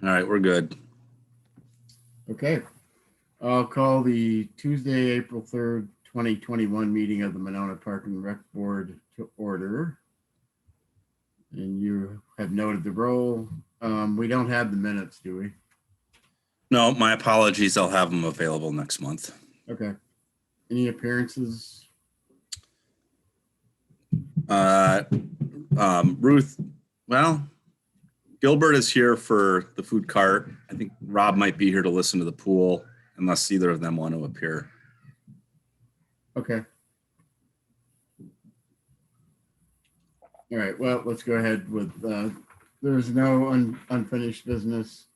All right, we're good. Okay. I'll call the Tuesday, April 3rd, 2021 meeting of the Monona Park and Rec Board to order. And you have noted the roll. We don't have the minutes, do we? No, my apologies. I'll have them available next month. Okay. Any appearances? Ruth, well, Gilbert is here for the food cart. I think Rob might be here to listen to the pool unless either of them want to appear. Okay. All right. Well, let's go ahead with, there's no unfinished business.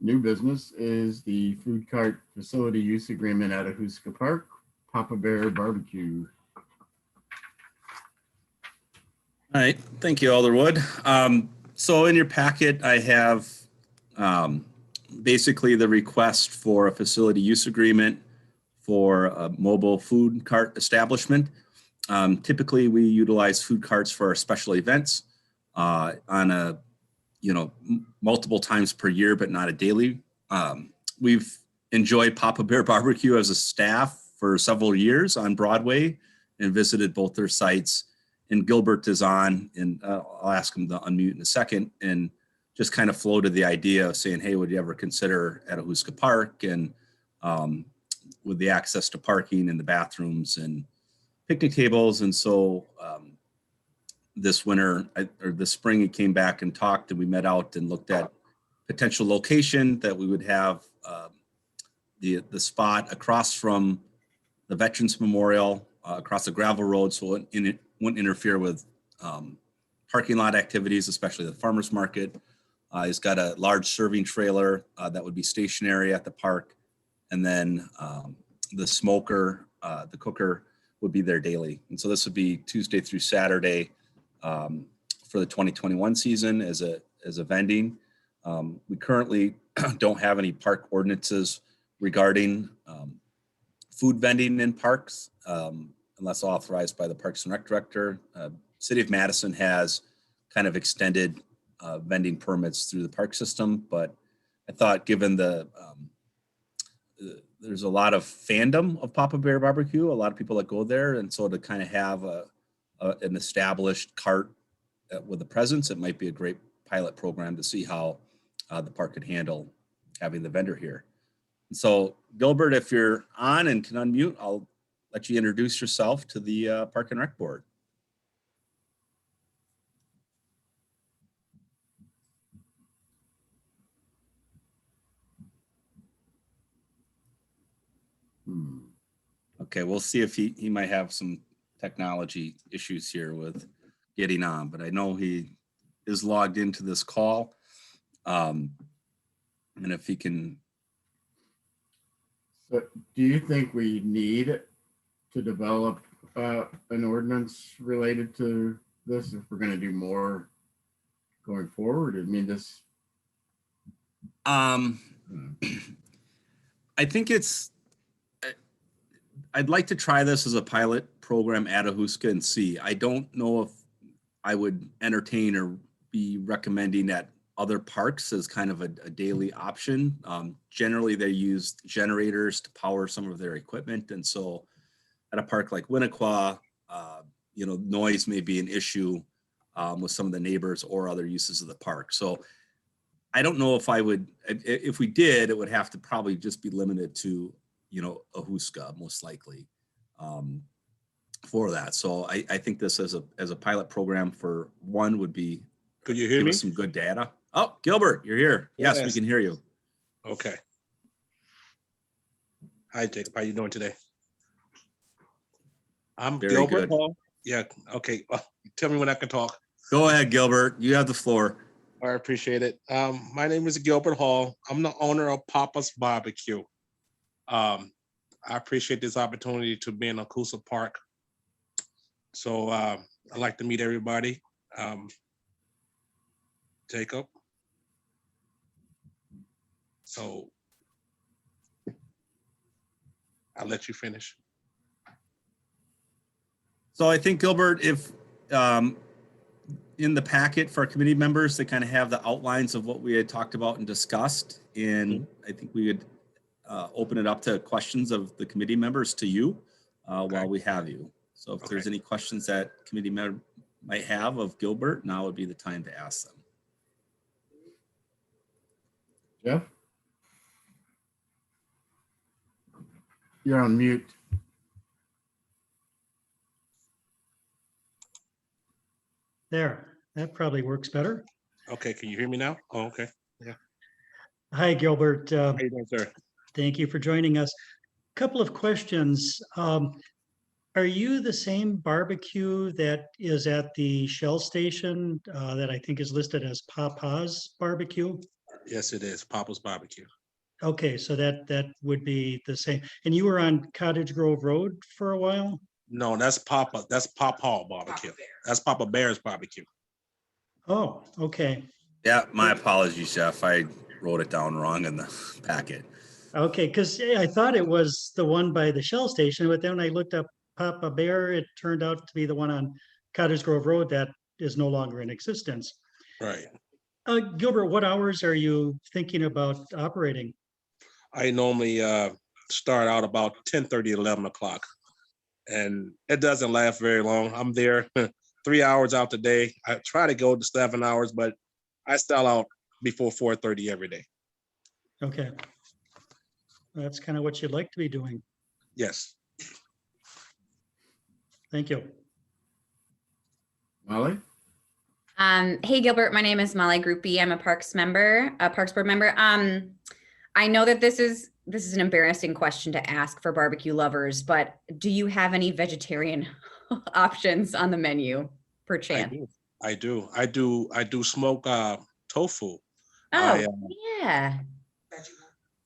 New business is the food cart facility use agreement at Ahuska Park, Papa Bear Barbecue. All right. Thank you, Alderwood. So in your packet, I have basically the request for a facility use agreement for a mobile food cart establishment. Typically, we utilize food carts for our special events on a, multiple times per year, but not a daily. We've enjoyed Papa Bear Barbecue as a staff for several years on Broadway and visited both their sites. And Gilbert is on, and I'll ask him to unmute in a second, and just kind of floated the idea of saying, hey, would you ever consider at Ahuska Park, and with the access to parking and the bathrooms and picnic tables. And so this winter or this spring, he came back and talked, and we met out and looked at potential location that we would have the spot across from the Veterans Memorial, across the gravel road, so it wouldn't interfere with parking lot activities, especially the farmers market. He's got a large serving trailer that would be stationary at the park, and then the smoker, the cooker, would be there daily. And so this would be Tuesday through Saturday for the 2021 season as a vending. We currently don't have any park ordinances regarding food vending in parks, unless authorized by the Parks and Rec Director. City of Madison has kind of extended vending permits through the park system, but I thought given there's a lot of fandom of Papa Bear Barbecue, a lot of people that go there, and so to kind of have an established cart with a presence, it might be a great pilot program to see how the park could handle having the vendor here. And so Gilbert, if you're on and can unmute, I'll let you introduce yourself to the Park and Rec Board. Okay, we'll see if he might have some technology issues here with getting on, but I know he is logged into this call. And if he can. So do you think we need to develop an ordinance related to this if we're going to do more going forward? I mean, this. I think I'd like to try this as a pilot program at Ahuska and see. I don't know if I would entertain or be recommending at other parks as kind of a daily option. Generally, they use generators to power some of their equipment. And so at a park like Winnequa, noise may be an issue with some of the neighbors or other uses of the park. So I don't know if I would, if we did, it would have to probably just be limited to, Ahuska most likely for that. So I think this as a pilot program for one would be, could you hear give me? us some good data. Oh, Gilbert, you're here. Yes, we can hear you. Okay. Hi, Jacob. How you doing today? I'm Very Gilbert good. Hall. Yeah. Okay. Tell me when I can talk. Go ahead, Gilbert. You have the floor. I appreciate it. My name is Gilbert Hall. I'm the owner of Papa's Barbecue. I appreciate this opportunity to be in Ahuska Park. So I'd like to meet everybody. Jacob. So I'll let you finish. So I think, Gilbert, if in the packet for our committee members, they kind of have the outlines of what we had talked about and discussed. And I think we would open it up to questions of the committee members to you while we have you. So if there's any questions that committee member might have of Gilbert, now would be the time to ask them. Jeff? You're on mute. There, that probably works better. Okay, can you hear me now? Oh, okay. Hi, Gilbert. How you doing, sir? Thank you for joining us. Couple of questions. Are you the same barbecue that is at the Shell station that I think is listed as Papa's Barbecue? Yes, it is. Papa's Barbecue. Okay, so that would be the same. And you were on Cottage Grove Road for a while? No, that's Papa. That's Pop Hall Barbecue. That's Papa Bear's Barbecue. Oh, okay. Yeah, my apologies, Jeff. I wrote it down wrong in the packet. Okay, because I thought it was the one by the Shell station, but then when I looked up Papa Bear, it turned out to be the one on Cottage Grove Road that is no longer in existence. Right. Gilbert, what hours are you thinking about operating? I normally start out about 10:30, 11 o'clock. And it doesn't last very long. I'm there 3 hours out the day. I try to go to 7 hours, but I start out before 4:30 every day. Okay. That's kind of what you'd like to be doing. Yes. Thank you. Molly? Hey Gilbert, my name is Molly Groupie. I'm a Parks Board member. I know that this is an embarrassing question to ask for barbecue lovers, but do you have any vegetarian options on the menu per chance? I do smoke tofu. Oh, yeah.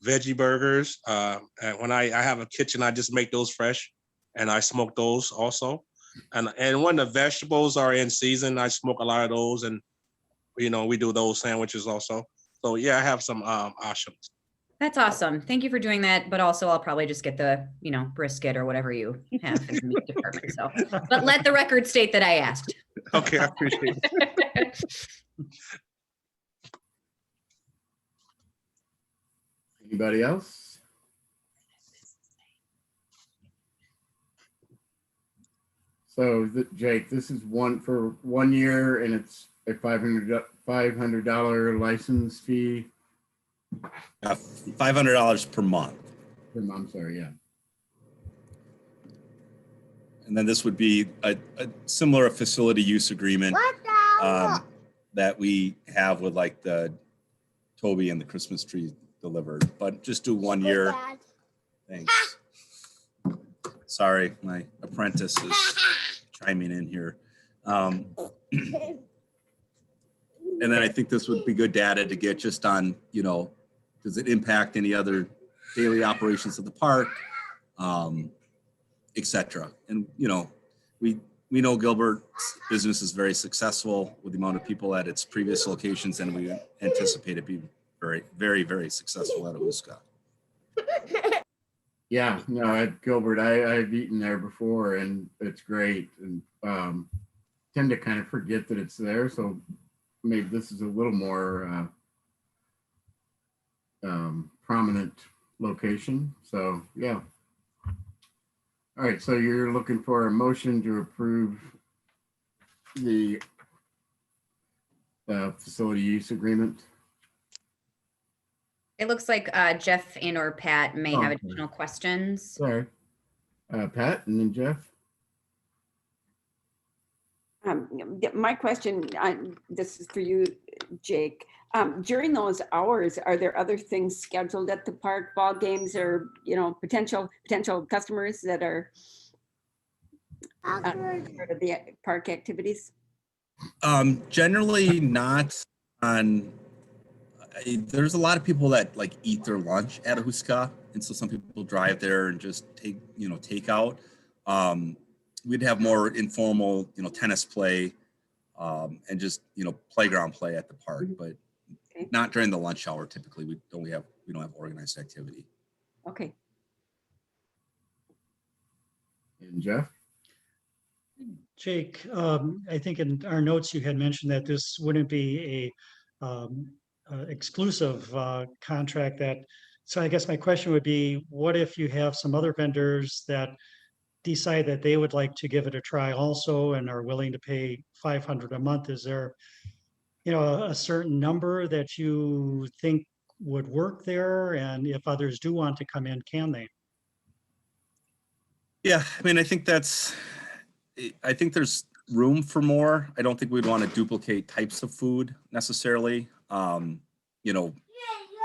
Veggie burgers. And when I have a kitchen, I just make those fresh and I smoke those also. And when the vegetables are in season, I smoke a lot of those, and we do those sandwiches also. So yeah, I have some options. That's awesome. Thank you for doing that. But also I'll probably just get the, brisket or whatever you have in the meat department. So, but let the record state that I asked. Okay, I appreciate it. Anybody else? So Jake, this is one for 1 year and it's a $500 license fee. $500 per month. I'm sorry, yeah. And then this would be a similar facility use agreement that we have with like the Toby and the Christmas tree delivered, but just do 1 year. Thanks. Sorry, my apprentice is chiming in here. And then I think this would be good data to get just on, does it impact any other daily operations of the park, et cetera. And, we know Gilbert's business is very successful with the amount of people at its previous locations, and we anticipate it being very, very, very successful at Ahuska. Yeah, no, at Gilbert, I've eaten there before and it's great, and tend to kind of forget that it's there. So maybe this is a little more prominent location. So yeah. All right, so you're looking for a motion to approve the facility use agreement? It looks like Jeff and or Pat may have Okay. additional questions. Sorry. Pat and then Jeff. My question, this is for you, Jake. During those hours, are there other things scheduled at the park, ball games, or potential customers that are part of the park activities? Generally not on. There's a lot of people that like eat their lunch at Ahuska, and so some people drive there and just take out. We'd have more informal, tennis play, and just playground play at the park, but Okay. not during the lunch hour. Typically, we don't have organized activity. Okay. And Jeff. Jake, I think in our notes you had mentioned that this wouldn't be a exclusive contract that, so I guess my question would be, what if you have some other vendors that decide that they would like to give it a try also and are willing to pay $500 a month? Is there, a certain number that you think would work there? And if others do want to come in, can they? Yeah, I mean, I think there's room for more. I don't think we'd want to duplicate types of food necessarily.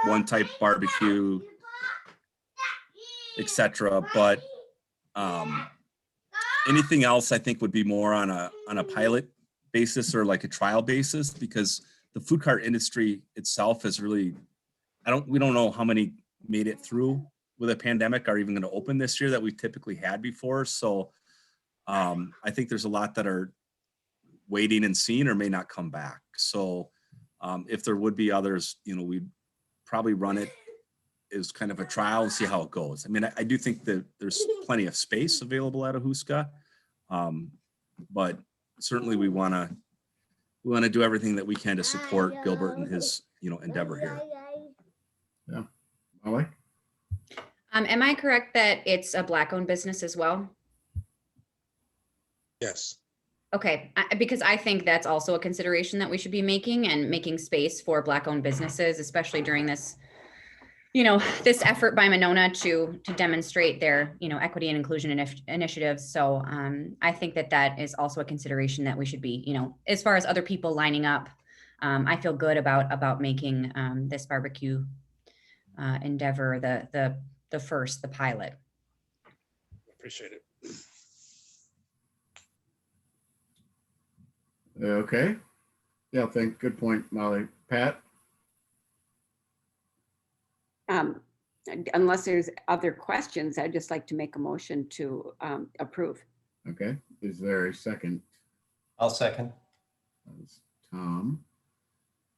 One type barbecue, etc. But anything else I think would be more on a pilot basis or like a trial basis, because the food cart industry itself is really, we don't know how many made it through with a pandemic are even going to open this year that we've typically had before. So I think there's a lot that are waiting and seeing or may not come back. So if there would be others, we'd probably run it as kind of a trial and see how it goes. I mean, I do think that there's plenty of space available at Ahuska, but certainly we want to do everything that we can to support Gilbert and his endeavor here. Yeah, Molly? Am I correct that it's a Black-owned business as well? Yes. Okay, because I think that's also a consideration that we should be making, and making space for Black-owned businesses, especially during this, this effort by Monona to demonstrate their, equity and inclusion initiatives. So I think that is also a consideration that we should be, as far as other people lining up. I feel good about making this barbecue endeavor the first, the pilot. Appreciate it. Okay. Yeah, good point, Molly. Pat? Unless there's other questions, I'd just like to make a motion to approve. Okay. Is there a second? I'll second. That's Tom.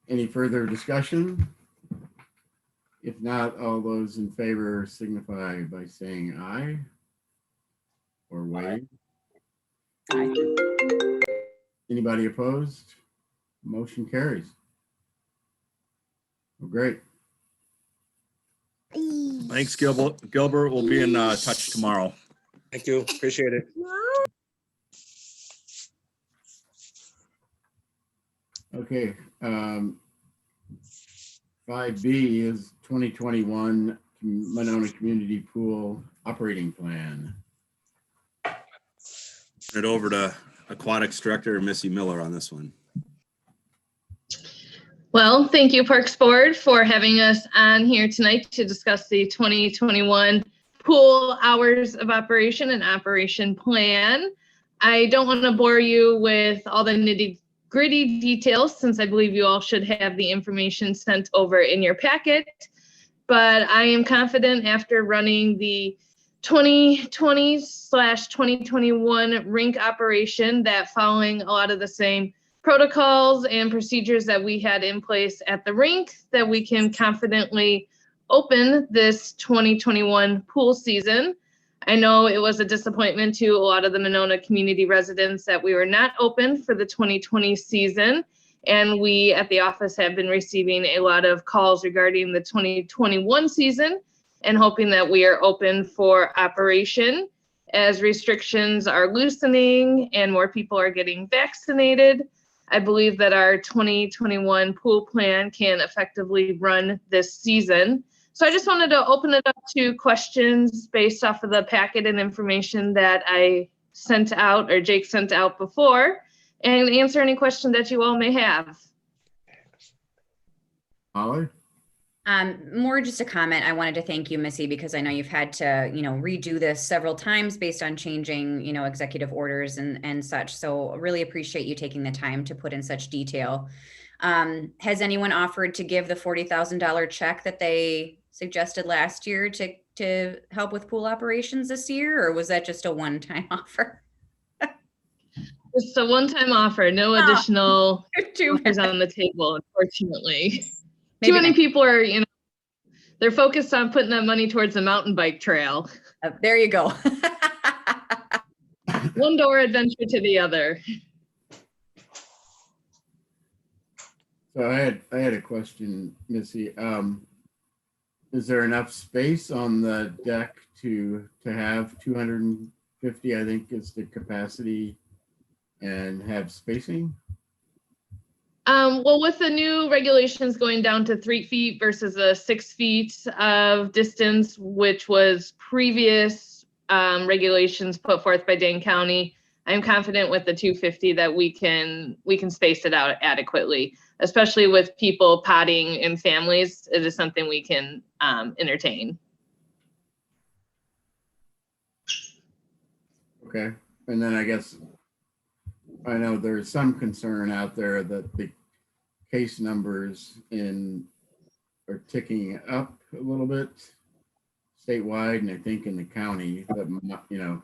Any further discussion? If not, all those in favor signify by saying aye or wave. Aye. Anybody opposed? Motion carries. Well, great. Thanks, Gilbert. Gilbert, we'll be in touch tomorrow. Thank you. Appreciate it. Okay. 5B is 2021 Monona Community Pool Operating Plan. Turn it over to Aquatics Director Missy Miller on this one. Well, thank you, Parks Board, for having us on here tonight to discuss the 2021 pool hours of operation and operation plan. I don't want to bore you with all the nitty-gritty details, since I believe you all should have the information sent over in your packet, but I am confident after running the 2020/2021 rink operation that, following a lot of the same protocols and procedures that we had in place at the rink, that we can confidently open this 2021 pool season. I know it was a disappointment to a lot of the Monona community residents that we were not open for the 2020 season. And we at the office have been receiving a lot of calls regarding the 2021 season and hoping that we are open for operation as restrictions are loosening and more people are getting vaccinated. I believe that our 2021 pool plan can effectively run this season. So I just wanted to open it up to questions based off of the packet and information that I sent out, or Jake sent out before, and answer any question that you all may have. Molly? More just a comment. I wanted to thank you, Missy, because I know you've had to, redo this several times based on changing, executive orders and such. So really appreciate you taking the time to put in such detail. Has anyone offered to give the $40,000 check that they suggested last year to help with pool operations this year, or was that just a one-time offer? It's a one-time offer, no additional Too offers on the table, unfortunately. Maybe Too many next. people are, they're focused on putting that money towards the mountain bike trail. There you go. One door adventure to the other. So I had a question, Missy. Is there enough space on the deck to have 250, I think is the capacity, and have spacing? Well, with the new regulations going down to 3 feet versus a 6 feet of distance, which was previous regulations put forth by Dane County, I'm confident with the 250 that we can space it out adequately, especially with people potting in families. It is something we can entertain. Okay, and then I guess I know there's some concern out there that the case numbers are ticking up a little bit statewide, and I think in the county that, you know,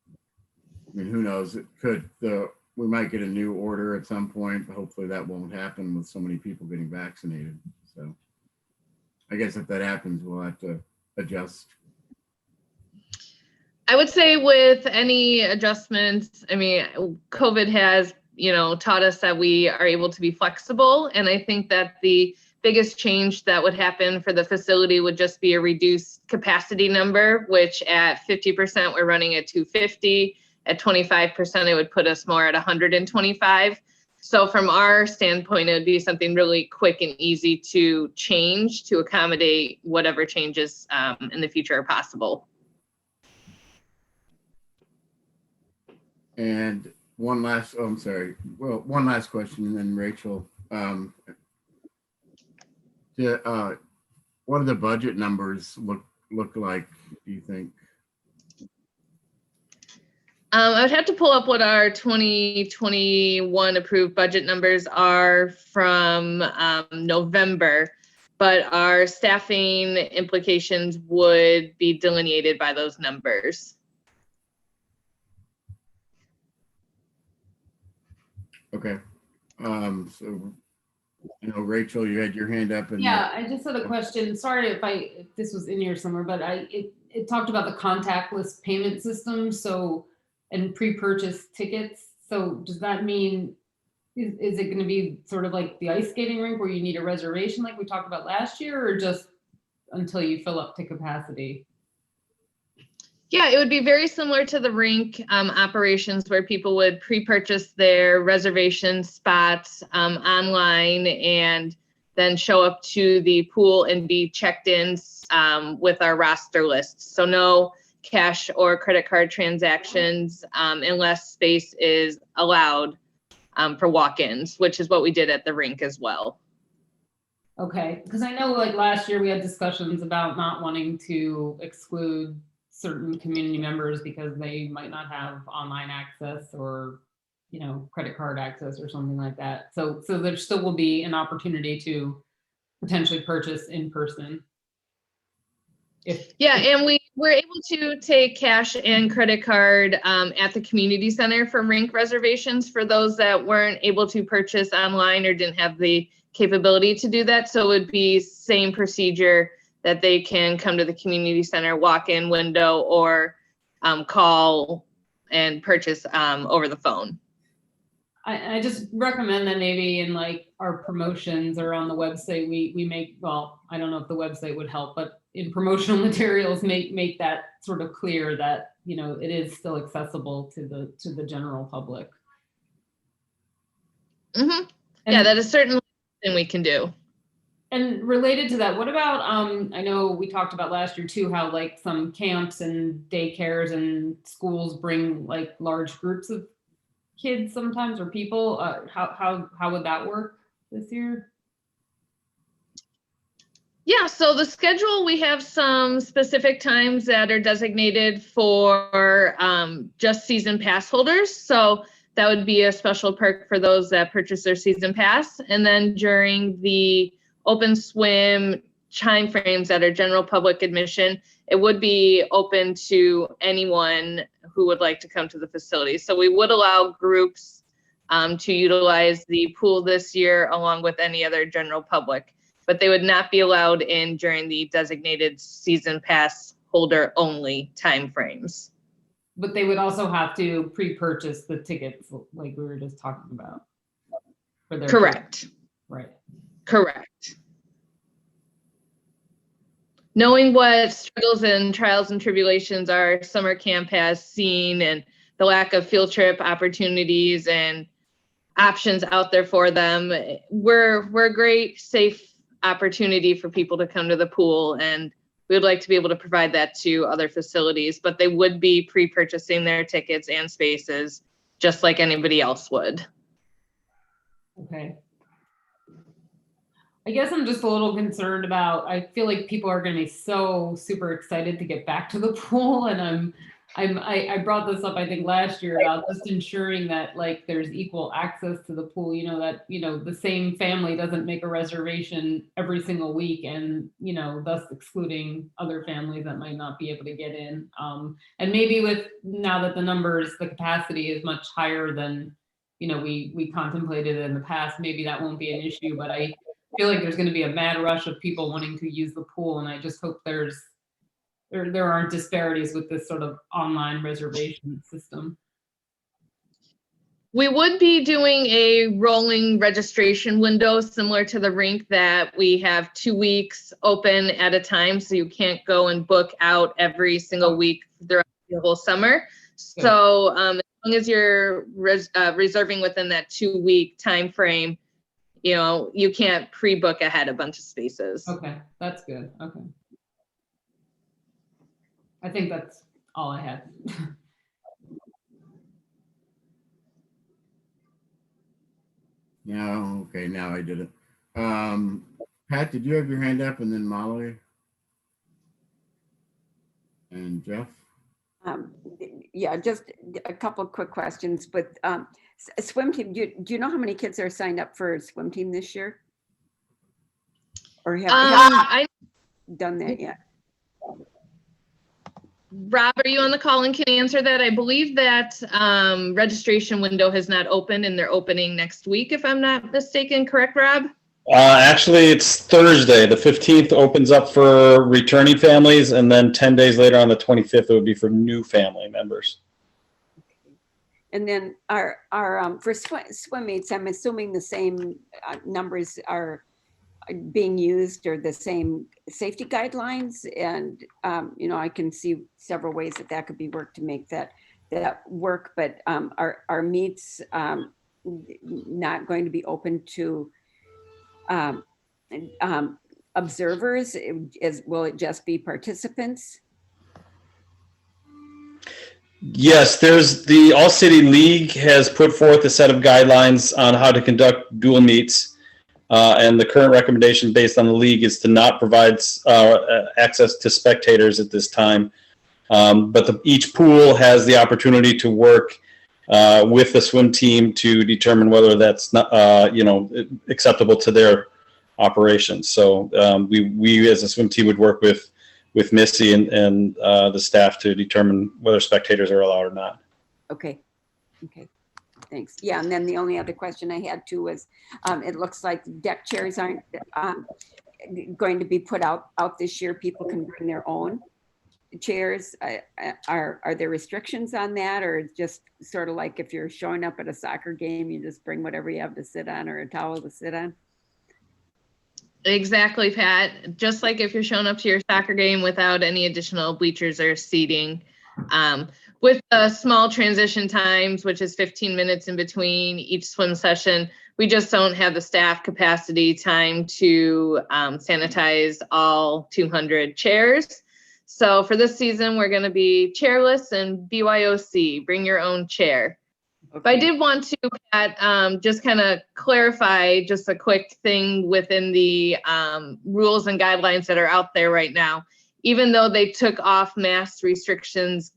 I mean, who knows? It could, we might get a new order at some point, but hopefully that won't happen with so many people getting vaccinated. So I guess if that happens, we'll have to adjust. I would say with any adjustments, I mean, COVID has, you know, taught us that we are able to be flexible. And I think that the biggest change that would happen for the facility would just be a reduced capacity number, which at 50%, we're running at 250. At 25%, it would put us more at 125. So from our standpoint, it would be something really quick and easy to change to accommodate whatever changes in the future are possible. And one last, oh, I'm sorry. Well, one last question, and then Rachel. What do the budget numbers look like, do you think? I would have to pull up what our 2021 approved budget numbers are from November, but our staffing implications would be delineated by those numbers. Okay. So, you know, Rachel, you had your hand up. And yeah, I just had a question. Sorry if this was in here somewhere, but it talked about the contactless payment system. So, and pre-purchase tickets. So does that mean, is it going to be sort of like the ice skating rink where you need a reservation like we talked about last year, or just until you fill up to capacity? Yeah, it would be very similar to the rink operations where people would pre-purchase their reservation spots online and then show up to the pool and be checked in with our roster lists. So no cash or credit card transactions unless space is allowed for walk-ins, which is what we did at the rink as well. Okay, because I know like last year we had discussions about not wanting to exclude certain community members because they might not have online access or, you know, credit card access or something like that. So there still will be an opportunity to potentially purchase in person. And we were able to take cash and credit card at the community center for rink reservations for those that weren't able to purchase online or didn't have the capability to do that. So it would be same procedure that they can come to the community center, walk-in window, or call and purchase over the phone. I just recommend that maybe in like our promotions or on the website, we make, well, I don't know if the website would help, but in promotional materials, make that sort of clear that, you know, it is still accessible to the general public. Mm-hmm. Yeah, that is certainly something we can do. And related to that, what about, I know we talked about last year too, how like some camps and daycares and schools bring like large groups of kids sometimes, or people, how would that work this year? Yeah, so the schedule, we have some specific times that are designated for just season pass holders. So that would be a special perk for those that purchase their season pass. And then during the open swim time frames that are general public admission, it would be open to anyone who would like to come to the facility. So we would allow groups to utilize the pool this year along with any other general public, but they would not be allowed in during the designated season pass holder only time frames. But they would also have to pre-purchase the tickets like we were just talking about. For their Correct. Right. Correct. Knowing what struggles and trials and tribulations our summer camp has seen and the lack of field trip opportunities and options out there for them, we're a great, safe opportunity for people to come to the pool, and we would like to be able to provide that to other facilities, but they would be pre-purchasing their tickets and spaces just like anybody else would. Okay. I guess I'm just a little concerned about, I feel like people are going to be so super excited to get back to the pool. And I brought this up, I think last year, about just ensuring that like there's equal access to the pool, you know, that, you know, the same family doesn't make a reservation every single week and, you know, thus excluding other families that might not be able to get in. And maybe with now that the numbers, the capacity is much higher than, you know, we contemplated in the past, maybe that won't be an issue, but I feel like there's going to be a mad rush of people wanting to use the pool. And I just hope there aren't disparities with this sort of online reservation system. We would be doing a rolling registration window similar to the rink, that we have 2 weeks open at a time. So you can't go and book out every single week throughout the whole summer. So as long as you're reserving within that 2-week time frame, you know, you can't pre-book ahead a bunch of spaces. Okay, that's good. Okay. I think that's all I had. Now, okay, now I did it. Pat, did you have your hand up, and then Molly? And Jeff? Yeah, just a couple of quick questions, but swim team, do you know how many kids are signed up for swim team this year? Or have I done that yet? Rob, are you on the call and can answer that? I believe that registration window has not opened, and they're opening next week, if I'm not mistaken. Correct, Rob? Actually, it's Thursday. The 15th opens up for returning families, and then 10 days later on the 25th, it would be for new family members. And then our for swim meets, I'm assuming the same numbers are being used, or the same safety guidelines. And, you know, I can see several ways that could be worked to make that work, but our meets not going to be open to observers? Will it just be participants? Yes, there's the All City League has put forth a set of guidelines on how to conduct dual meets. And the current recommendation based on the league is to not provide access to spectators at this time. But each pool has the opportunity to work with the swim team to determine whether that's not, you know, acceptable to their operations. So we as a swim team would work with Missy and the staff to determine whether spectators are allowed or not. Okay. Okay. Thanks. Yeah, and then the only other question I had too was, it looks like deck chairs aren't going to be put out this year. People can bring their own chairs. Are there restrictions on that, or just sort of like if you're showing up at a soccer game, you just bring whatever you have to sit on or a towel to sit on? Exactly, Pat. Just like if you're showing up to your soccer game without any additional bleachers or seating. With the small transition times, which is 15 minutes in between each swim session, we just don't have the staff capacity time to sanitize all 200 chairs. So for this season, we're going to be chairless and BYOC, bring your own chair. Okay. But I did want to, Pat, just kind of clarify just a quick thing within the rules and guidelines that are out there right now. Even though they took off mass restrictions,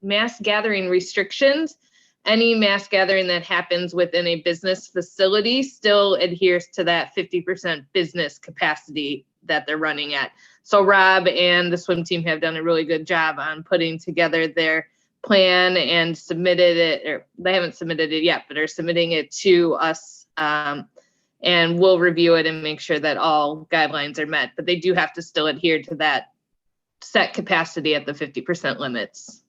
mass gathering restrictions, any mass gathering that happens within a business facility still adheres to that 50% business capacity that they're running at. So Rob and the swim team have done a really good job on putting together their plan and submitted it, or they haven't submitted it yet, but are submitting it to us. And we'll review it and make sure that all guidelines are met, but they do have to still adhere to that set capacity at the 50% limits.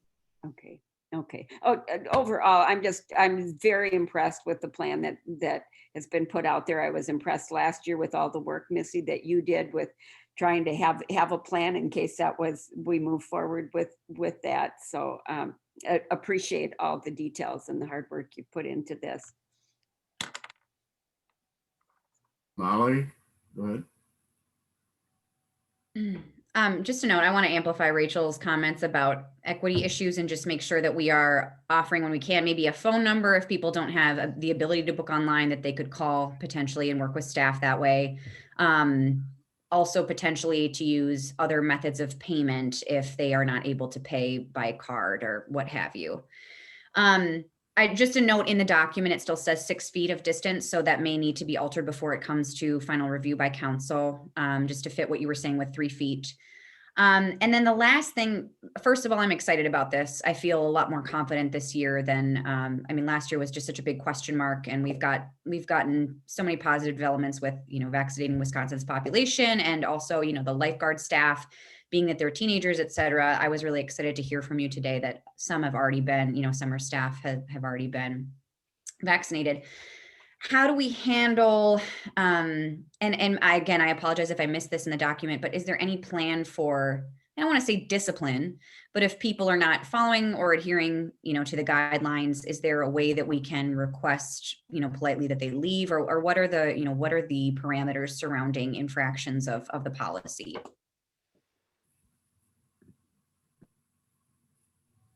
Okay. Okay. Oh, overall, I'm very impressed with the plan that has been put out there. I was impressed last year with all the work, Missy, that you did with trying to have a plan in case we move forward with that. So I appreciate all the details and the hard work you put into this. Molly, go ahead. Just a note, I want to amplify Rachel's comments about equity issues and just make sure that we are offering when we can, maybe a phone number if people don't have the ability to book online, that they could call potentially and work with staff that way. Also potentially to use other methods of payment if they are not able to pay by card or what have you. Just a note in the document, it still says 6 feet of distance, so that may need to be altered before it comes to final review by council, just to fit what you were saying with 3 feet. And then the last thing, first of all, I'm excited about this. I feel a lot more confident this year than, I mean, last year was just such a big question mark, and we've gotten so many positive developments with, vaccinating Wisconsin's population, and also, the lifeguard staff, being that they're teenagers, et cetera. I was really excited to hear from you today that some have already been, summer staff have already been vaccinated. How do we handle, and again, I apologize if I missed this in the document, but is there any plan for, I don't want to say discipline, but if people are not following or adhering, to the guidelines, is there a way that we can request, politely that they leave, or what are the, what are the parameters surrounding infractions of the policy?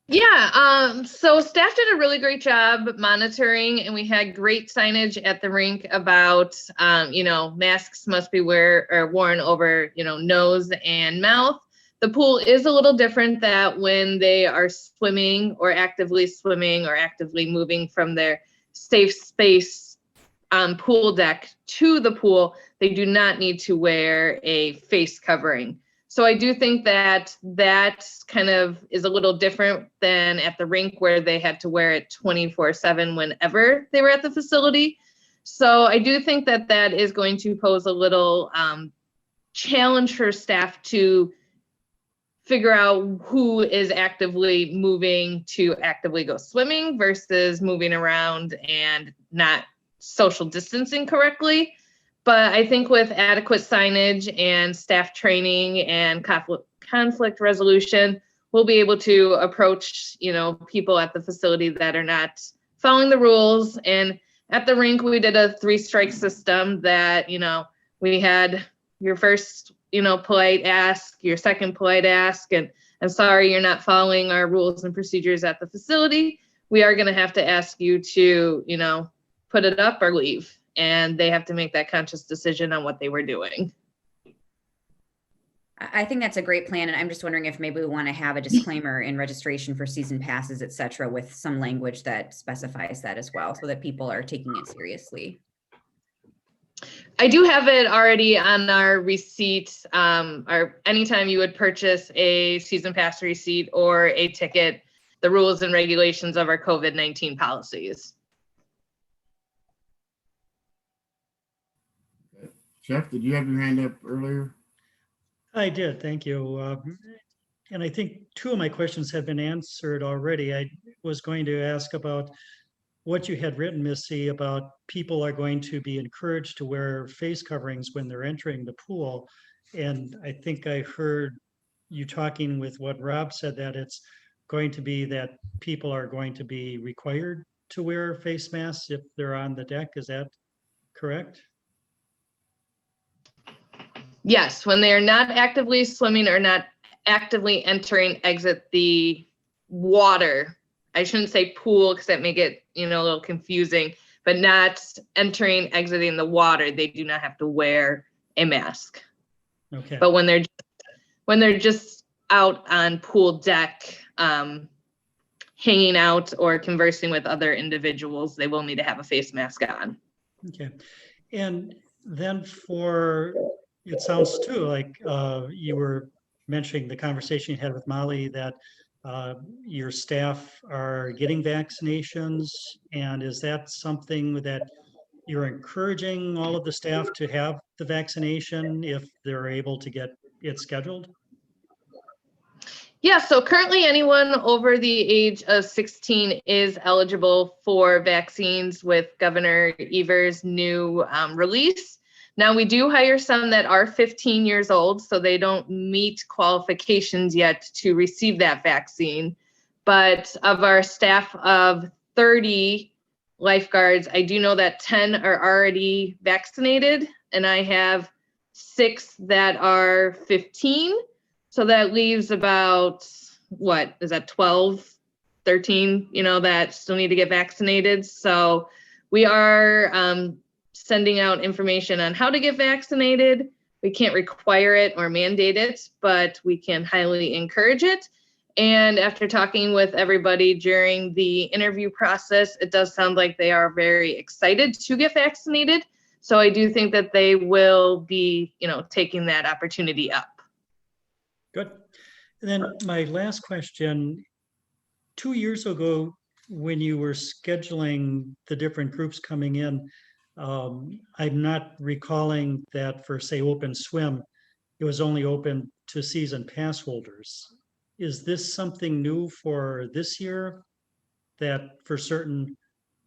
Yeah, so staff did a really great job monitoring, and we had great signage at the rink about, masks must be worn over, nose and mouth. The pool is a little different, that when they are swimming or actively moving from their safe space pool deck to the pool, they do not need to wear a face covering. So I do think that kind of is a little different than at the rink, where they had to wear it 24/7 whenever they were at the facility. So I do think that is going to pose a little challenge for staff to figure out who is actively moving to actively go swimming versus moving around and not social distancing correctly. But I think with adequate signage and staff training and conflict resolution, we'll be able to approach, people at the facility that are not following the rules. And at the rink, we did a 3-strike system that, we had your first, polite ask, your second polite ask, and I'm sorry you're not following our rules and procedures at the facility. We are going to have to ask you to, put it up or leave. And they have to make that conscious decision on what they were doing. I think that's a great plan. And I'm just wondering if maybe we want to have a disclaimer in registration for season passes, et cetera, with some language that specifies that as well, so that people are taking it seriously. I do have it already on our receipt, or anytime you would purchase a season pass receipt or a ticket, the rules and regulations of our COVID-19 policies. Jeff, did you have your hand up earlier? I did, thank you. And I think 2 of my questions have been answered already. I was going to ask about what you had written, Missy, about people are going to be encouraged to wear face coverings when they're entering the pool. And I think I heard you talking with what Rob said, that it's going to be that people are going to be required to wear face masks if they're on the deck. Is that correct? Yes, when they are not actively swimming or not actively exit the water. I shouldn't say pool because that may get, a little confusing, but not exiting the water, they do not have to wear a mask. Okay. But when they're just out on pool deck, hanging out or conversing with other individuals, they will need to have a face mask on. Okay. And then it sounds too like you were mentioning the conversation you had with Molly, that your staff are getting vaccinations. And is that something that you're encouraging all of the staff to have the vaccination if they're able to get it scheduled? Yeah, so currently anyone over the age of 16 is eligible for vaccines with Governor Evers' new release. Now, we do hire some that are 15 years old, so they don't meet qualifications yet to receive that vaccine. But of our staff of 30 lifeguards, I do know that 10 are already vaccinated, and I have 6 that are 15. So that leaves about, what is that, 12, 13, that still need to get vaccinated. So we are sending out information on how to get vaccinated. We can't require it or mandate it, but we can highly encourage it. And after talking with everybody during the interview process, it does sound like they are very excited to get vaccinated. So I do think that they will be, taking that opportunity up. Good. And then my last question, 2 years ago, when you were scheduling the different groups coming in, I'm not recalling that for, say, open swim, it was only open to season pass holders. Is this something new for this year, that for certain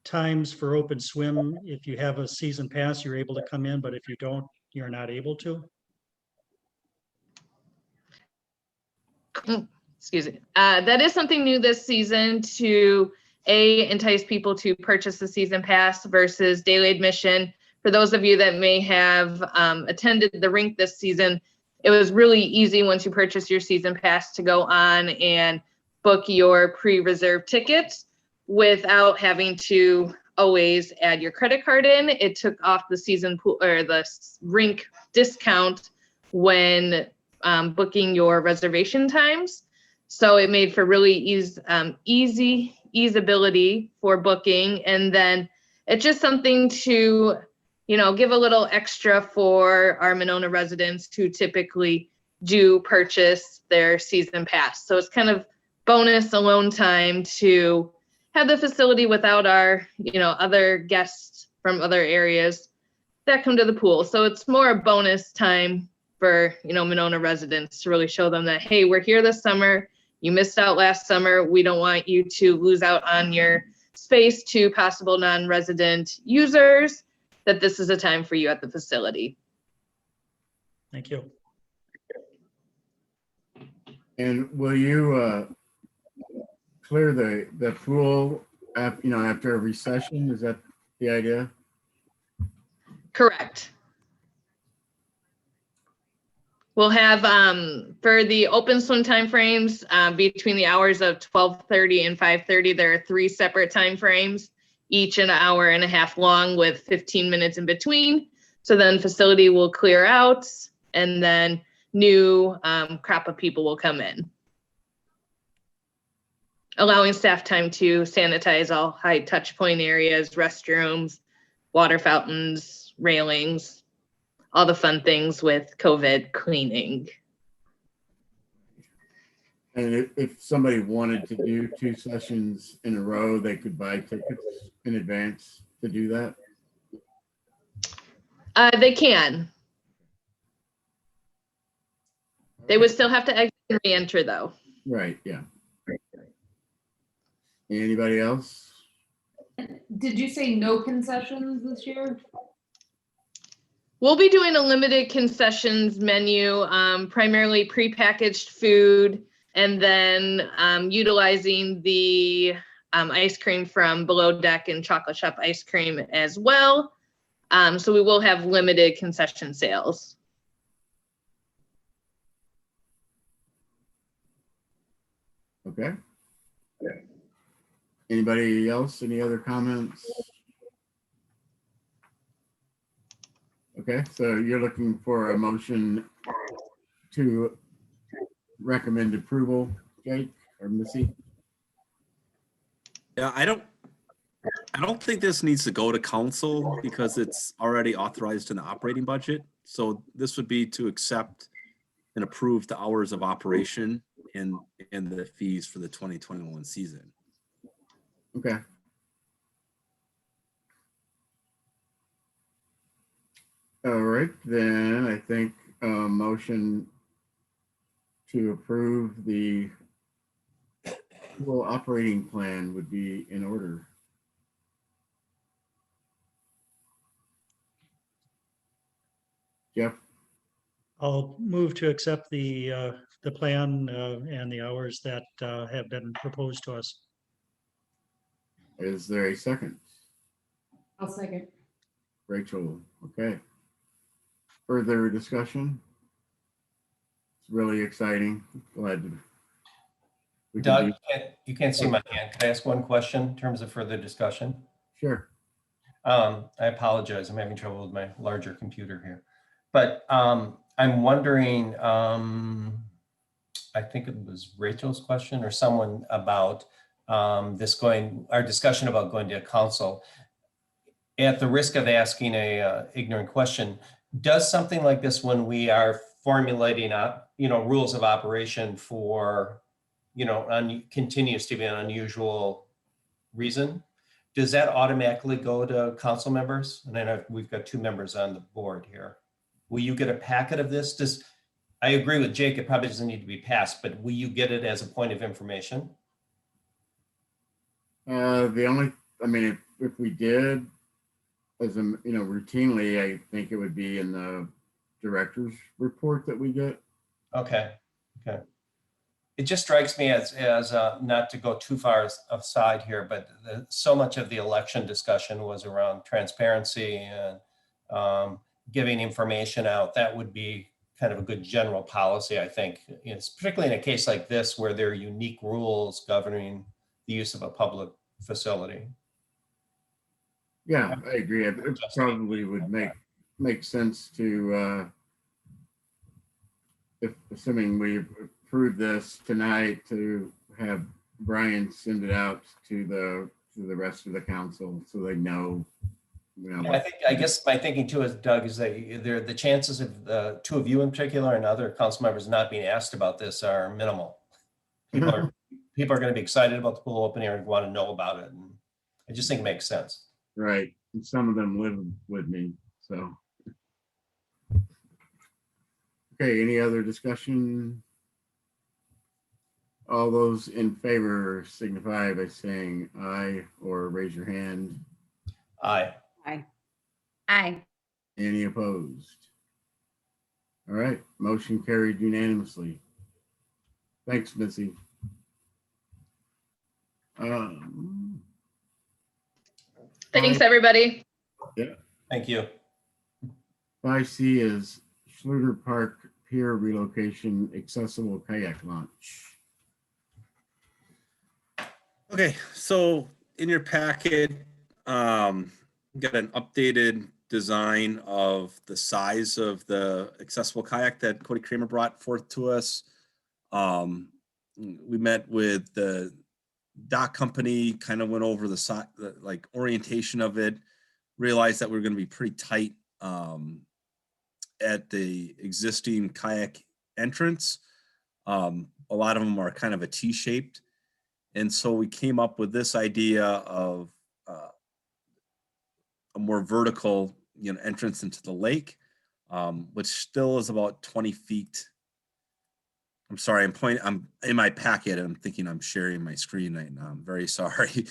times for open swim, if you have a season pass, you're able to come in, but if you don't, you're not able to? Excuse me. That is something new this season to entice people to purchase the season pass versus daily admission. For those of you that may have attended the rink this season, it was really easy once you purchase your season pass to go on and book your pre-reserved tickets without having to always add your credit card in. It took off the season pool or the rink discount when booking your reservation times. So it made for really easy easeability for booking. And then it's just something to, give a little extra for our Monona residents who typically do purchase their season pass. So it's kind of bonus alone time to have the facility without our, other guests from other areas that come to the pool. So it's more a bonus time for, Monona residents to really show them that, hey, we're here this summer. You missed out last summer. We don't want you to lose out on your space to possible non-resident users, that this is a time for you at the facility. Thank you. And will you clear the pool after every session? Is that the idea? Correct. We'll have, for the open swim timeframes, between the hours of 12:30 and 5:30, there are 3 separate timeframes, each an hour and a half long with 15 minutes in between. So then facility will clear out and then new crop of people will come in, allowing staff time to sanitize all high touch point areas, restrooms, water fountains, railings, all the fun things with COVID cleaning. And if somebody wanted to do 2 sessions in a row, they could buy tickets in advance to do that? They can. They would still have to exit and re-enter though. Right, yeah. Anybody else? Did you say no concessions this year? We'll be doing a limited concessions menu, primarily prepackaged food, and then utilizing the ice cream from Below Deck and Chocolate Shop ice cream as well. So we will have limited concession sales. Okay. Anybody else? Any other comments? Okay, so you're looking for a motion to recommend approval, Jake or Missy? Yeah, I don't think this needs to go to council because it's already authorized in the operating budget. So this would be to accept and approve the hours of operation and the fees for the 2021 season. Okay. All right, then I think a motion to approve the virtual operating plan would be in order. Jeff, I'll move to accept the plan and the hours that have been proposed to us. is there a second? I'll second. Rachel, okay. Further discussion? It's really exciting. Glad to. we can Doug, do- you can't see my hand. Can I ask one question in terms of further discussion? Sure. I apologize. I'm having trouble with my larger computer here. But I'm wondering, I think it was Rachel's question or someone about our discussion about going to council. At the risk of asking a ignorant question, does something like this, when we are formulating rules of operation for, continues to be an unusual reason, does that automatically go to council members? And I know we've got 2 members on the board here. Will you get a packet of this? I agree with Jake, it probably doesn't need to be passed, but will you get it as a point of information? If we did, as a, routinely, I think it would be in the director's report that we get. Okay. It just strikes me as not to go too far aside here, but so much of the election discussion was around transparency and giving information out. That would be kind of a good general policy, I think. It's particularly in a case like this where there are unique rules governing the use of a public facility. Yeah, I agree. It probably would make sense to, if assuming we approve this tonight, to have Brian send it out to the rest of the council so they know. I guess my thinking too, is Doug, is that the chances of the 2 of you in particular and other council members not being asked about this are minimal. People are going to be excited about the pool opening and want to know about it. And I just think it makes sense. Right. And some of them live with me, so. Okay, any other discussion? All those in favor signify by saying aye or raise your hand. Aye. Aye. Any opposed? All right, motion carried unanimously. Thanks, Missy. Thanks, everybody. Thank you. 5C is Schluter Park Pier relocation accessible kayak launch. Okay, so in your packet, got an updated design of the size of the accessible kayak that Cody Kramer brought forth to us. We met with the dock company, kind of went over the orientation of it, realized that we we're going to be pretty tight at the existing kayak entrance. A lot of them are kind of a T-shaped. And so we came up with this idea of a more vertical, entrance into the lake, which still is about 20 feet. I'm sorry, I'm in my packet and I'm thinking I'm sharing my screen right now. I'm very sorry.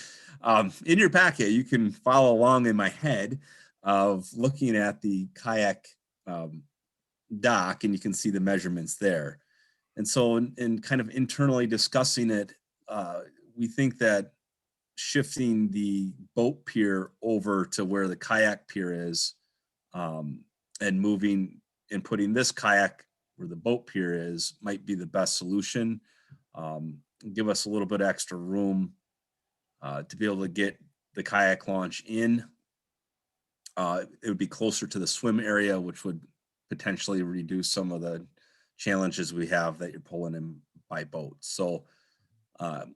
In your packet, you can follow along in my head of looking at the kayak dock, and you can see the measurements there. And so in kind of internally discussing it, we think that shifting the boat pier over to where the kayak pier is, and moving and putting this kayak where the boat pier is might be the best solution. Give us a little bit extra room to be able to get the kayak launch in. It would be closer to the swim area, which would potentially reduce some of the challenges we have that you're pulling in by boat. So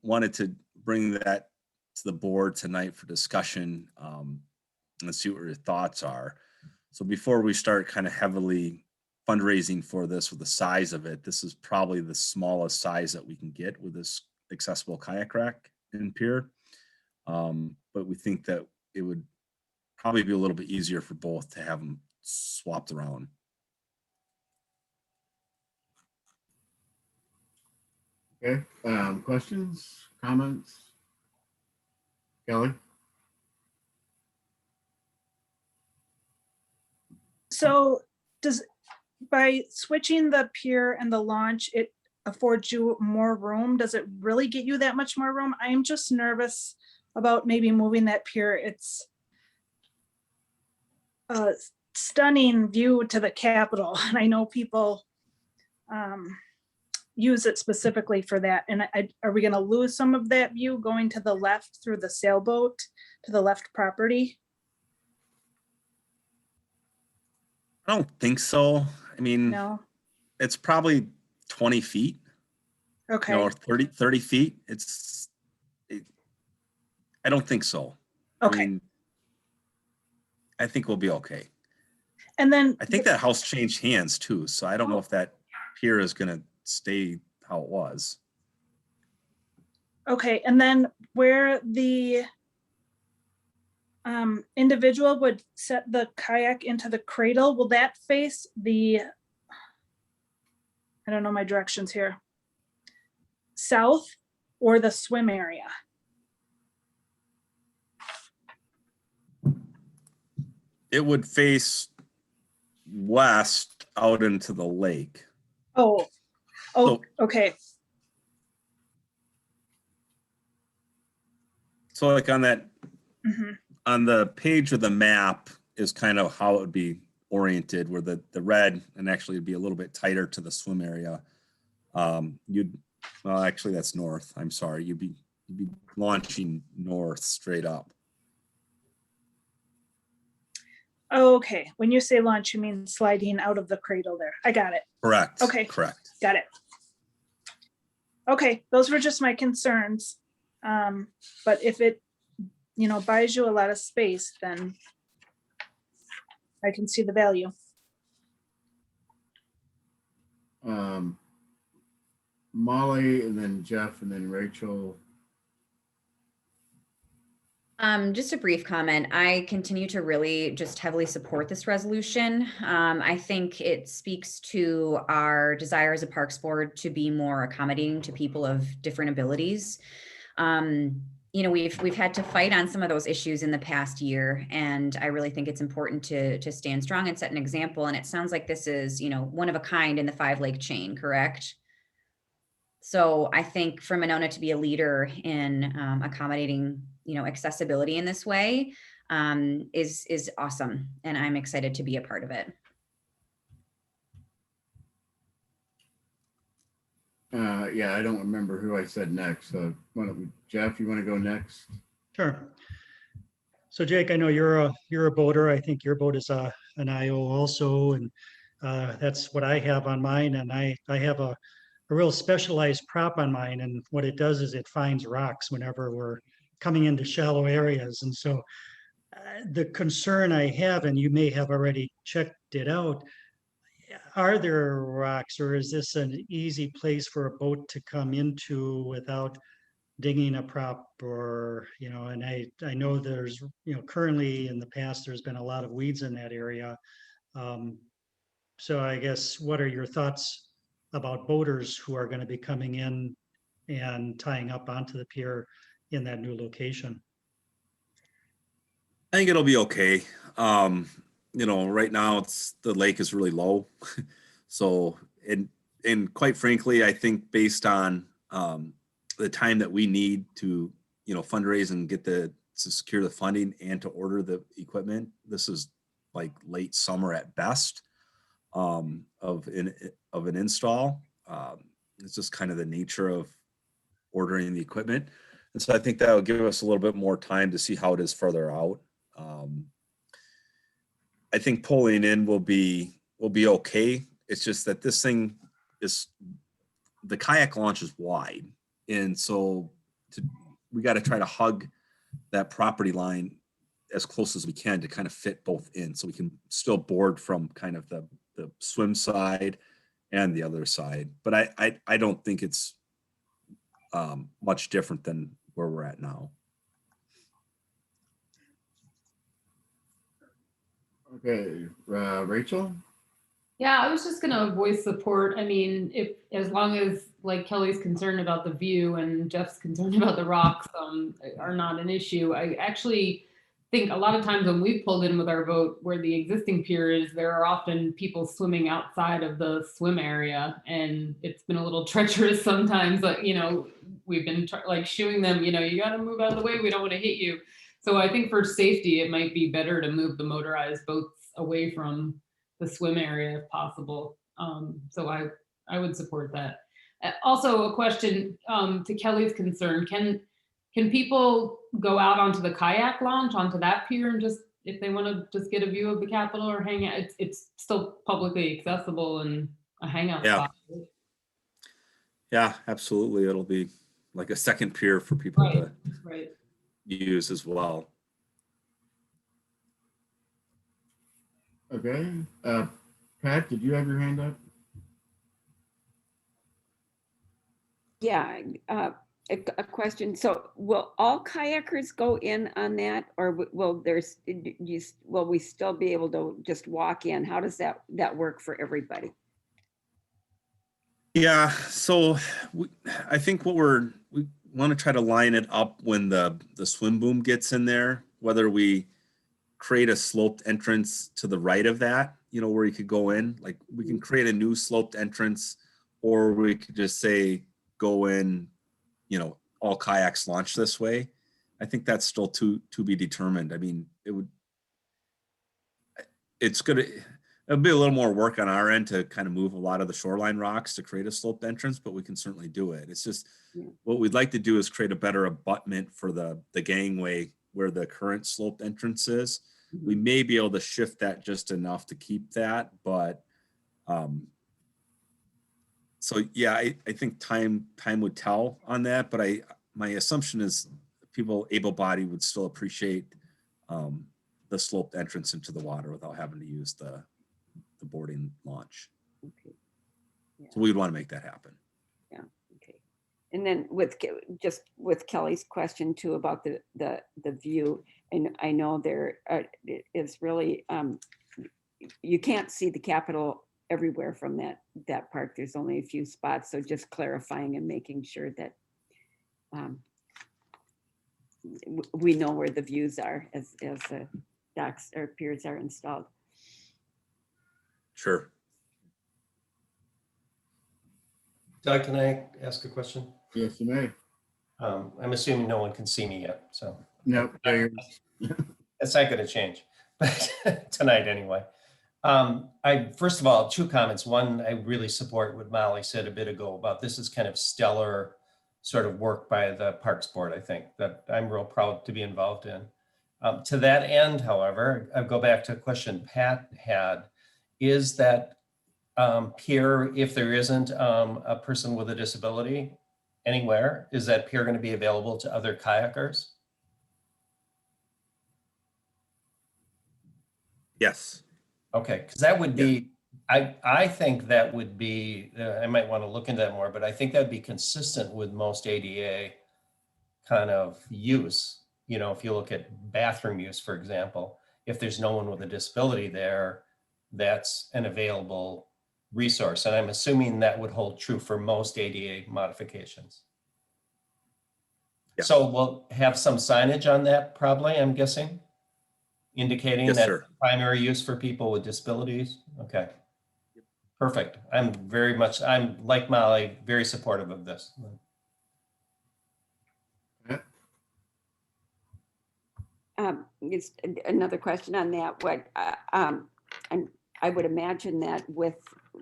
wanted to bring that to the board tonight for discussion, and see what your thoughts are. So before we start kind of heavily fundraising for this with the size of it, this is probably the smallest size that we can get with this accessible kayak rack and pier. But we think that it would probably be a little bit easier for both to have them swapped around. Okay, questions, comments? Kelly? So by switching the pier and the launch, it affords you more room? Does it really get you that much more room? I'm just nervous about maybe moving that pier. It's a stunning view to the Capitol, and I know people use it specifically for that. And are we gonna lose some of that view going to the left through the sailboat to the left property? I don't think so. I mean, No? it's probably 20 feet, Okay, or 30 feet. I don't think so. I okay. mean, I think we'll be okay. And then, I think that house changed hands too, so I don't know if that pier is gonna stay how it was. okay, and then where the individual would set the kayak into the cradle, will that face the, I don't know my directions here, south or the swim area? It would face west out into the lake. Oh, So- okay, So like on that, mhm, on the page of the map is kind of how it would be oriented, where the red and actually it'd be a little bit tighter to the swim area. Well, actually that's north. I'm sorry. You'd be launching north straight up. okay. When you say launch, you mean sliding out of the cradle there. I got it. Correct. Okay. Correct. Got it. Okay, those were just my concerns. But if it, buys you a lot of space, then I can see the value. Molly, and then Jeff, and then Rachel. Just a brief comment. I continue to really just heavily support this resolution. I think it speaks to our desire as a Parks Board to be more accommodating to people of different abilities. We've had to fight on some of those issues in the past year, and I really think it's important to stand strong and set an example. And it sounds like this is, one of a kind in the 5-lake chain, correct? So I think for Monona to be a leader in accommodating, accessibility in this way is awesome. And I'm excited to be a part of it. Yeah, I don't remember who I said next. So Jeff, you want to go next? Sure. So Jake, I know you're a boater. I think your boat is an IO also, and that's what I have on mine. And I have a real specialized prop on mine, and what it does is it finds rocks whenever we're coming into shallow areas. And so the concern I have, and you may have already checked it out, are there rocks, or is this an easy place for a boat to come into without digging a prop? Or, and I know there's, currently in the past, there's been a lot of weeds in that area. So I guess, what are your thoughts about boaters who are going to be coming in and tying up onto the pier in that new location? I think it'll be okay. Right now the lake is really low. So, and quite frankly, I think based on the time that we need to, fundraise and to secure the funding and to order the equipment, this is like late summer at best of an install. It's just kind of the nature of ordering the equipment. And so I think that will give us a little bit more time to see how it is further out. I think pulling in will be okay. It's just that this thing the kayak launch is wide. And so we got to try to hug that property line as close as we can to kind of fit both in, so we can still board from kind of the swim side and the other side. But I don't think it's much different than where we're at now. Okay, Rachel? Yeah, I was just gonna voice support. I mean, as long as like Kelly's concerned about the view and Jeff's concerned about the rocks are not an issue. I actually think a lot of times when we've pulled in with our boat where the existing pier is, there are often people swimming outside of the swim area, and it's been a little treacherous sometimes. But you know, we've been like shooing them. You know, you got to move out of the way. We don't want to hit you. So I think for safety, it might be better to move the motorized boats away from the swim area if possible. So I would support that. Also, a question to Kelly's concern: Can people go out onto the kayak launch, onto that pier, and just, if they want to just get a view of the Capitol or hang out? It's still publicly accessible and a hangout Yeah. spot. Yeah, absolutely. It'll be like a second pier for people to Right. use as well. Okay. Pat, did you have your hand up? Yeah, a question. So will all kayakers go in on that, or will we still be able to just walk in? How does that work for everybody? Yeah, so I think we want to try to line it up when the swim boom gets in there, whether we create a sloped entrance to the right of that, you know, where you could go in, like we can create a new sloped entrance, or we could just say, go in, you know, all kayaks launch this way. I think that's still to be determined. I mean, it'll be a little more work on our end to kind of move a lot of the shoreline rocks to create a sloped entrance, but we can certainly do it. It's just, what we'd like to do is create a better abutment for the gangway where the current sloped entrance is. We may be able to shift that just enough to keep that, but so yeah, I think time would tell on that, but my assumption is people able-bodied would still appreciate the sloped entrance into the water without having to use the boarding launch. Okay. Yeah. So we'd want to make that happen. Yeah. Okay. And then with Kelly's question too about the view, and I know there is really you can't see the Capitol everywhere from that park. There's only a few spots, so just clarifying and making sure that we know where the views are as the docks or piers are installed. Sure. Doug, can I ask a question? Yes, you may. I'm assuming no one can see me yet, so No, there. it's not going to change, but tonight anyway. First of all, two comments. One, I really support what Molly said a bit ago about this is kind of stellar sort of work by the Parks Board, I think, that I'm real proud to be involved in. To that end, however, I'll go back to a question Pat had. Is that pier, if there isn't a person with a disability anywhere, is that pier going to be available to other kayakers? Yes. Okay, because that would be, I think that would be, I might want to look into that more, but I think that'd be consistent with most ADA kind of use. You know, if you look at bathroom use, for example, if there's no one with a disability there, that's an available resource. And I'm assuming that would hold true for most ADA modifications. Yeah. So we'll have some signage on that probably, I'm guessing, indicating Yes, that sir. primary use for people with disabilities. Okay. Perfect. I'm like Molly, very supportive of this. It's another question on that. And I would imagine that with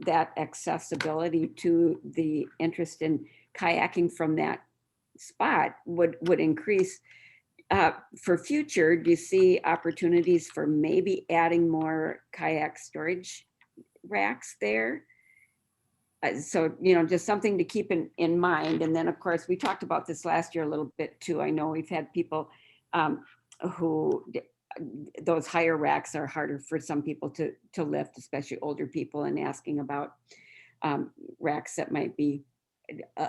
that accessibility to the interest in kayaking from that spot would increase for future. Do you see opportunities for maybe adding more kayak storage racks there? So, you know, just something to keep in mind. And then of course, we talked about this last year a little bit too. I know we've had people who those higher racks are harder for some people to lift, especially older people, and asking about racks that might be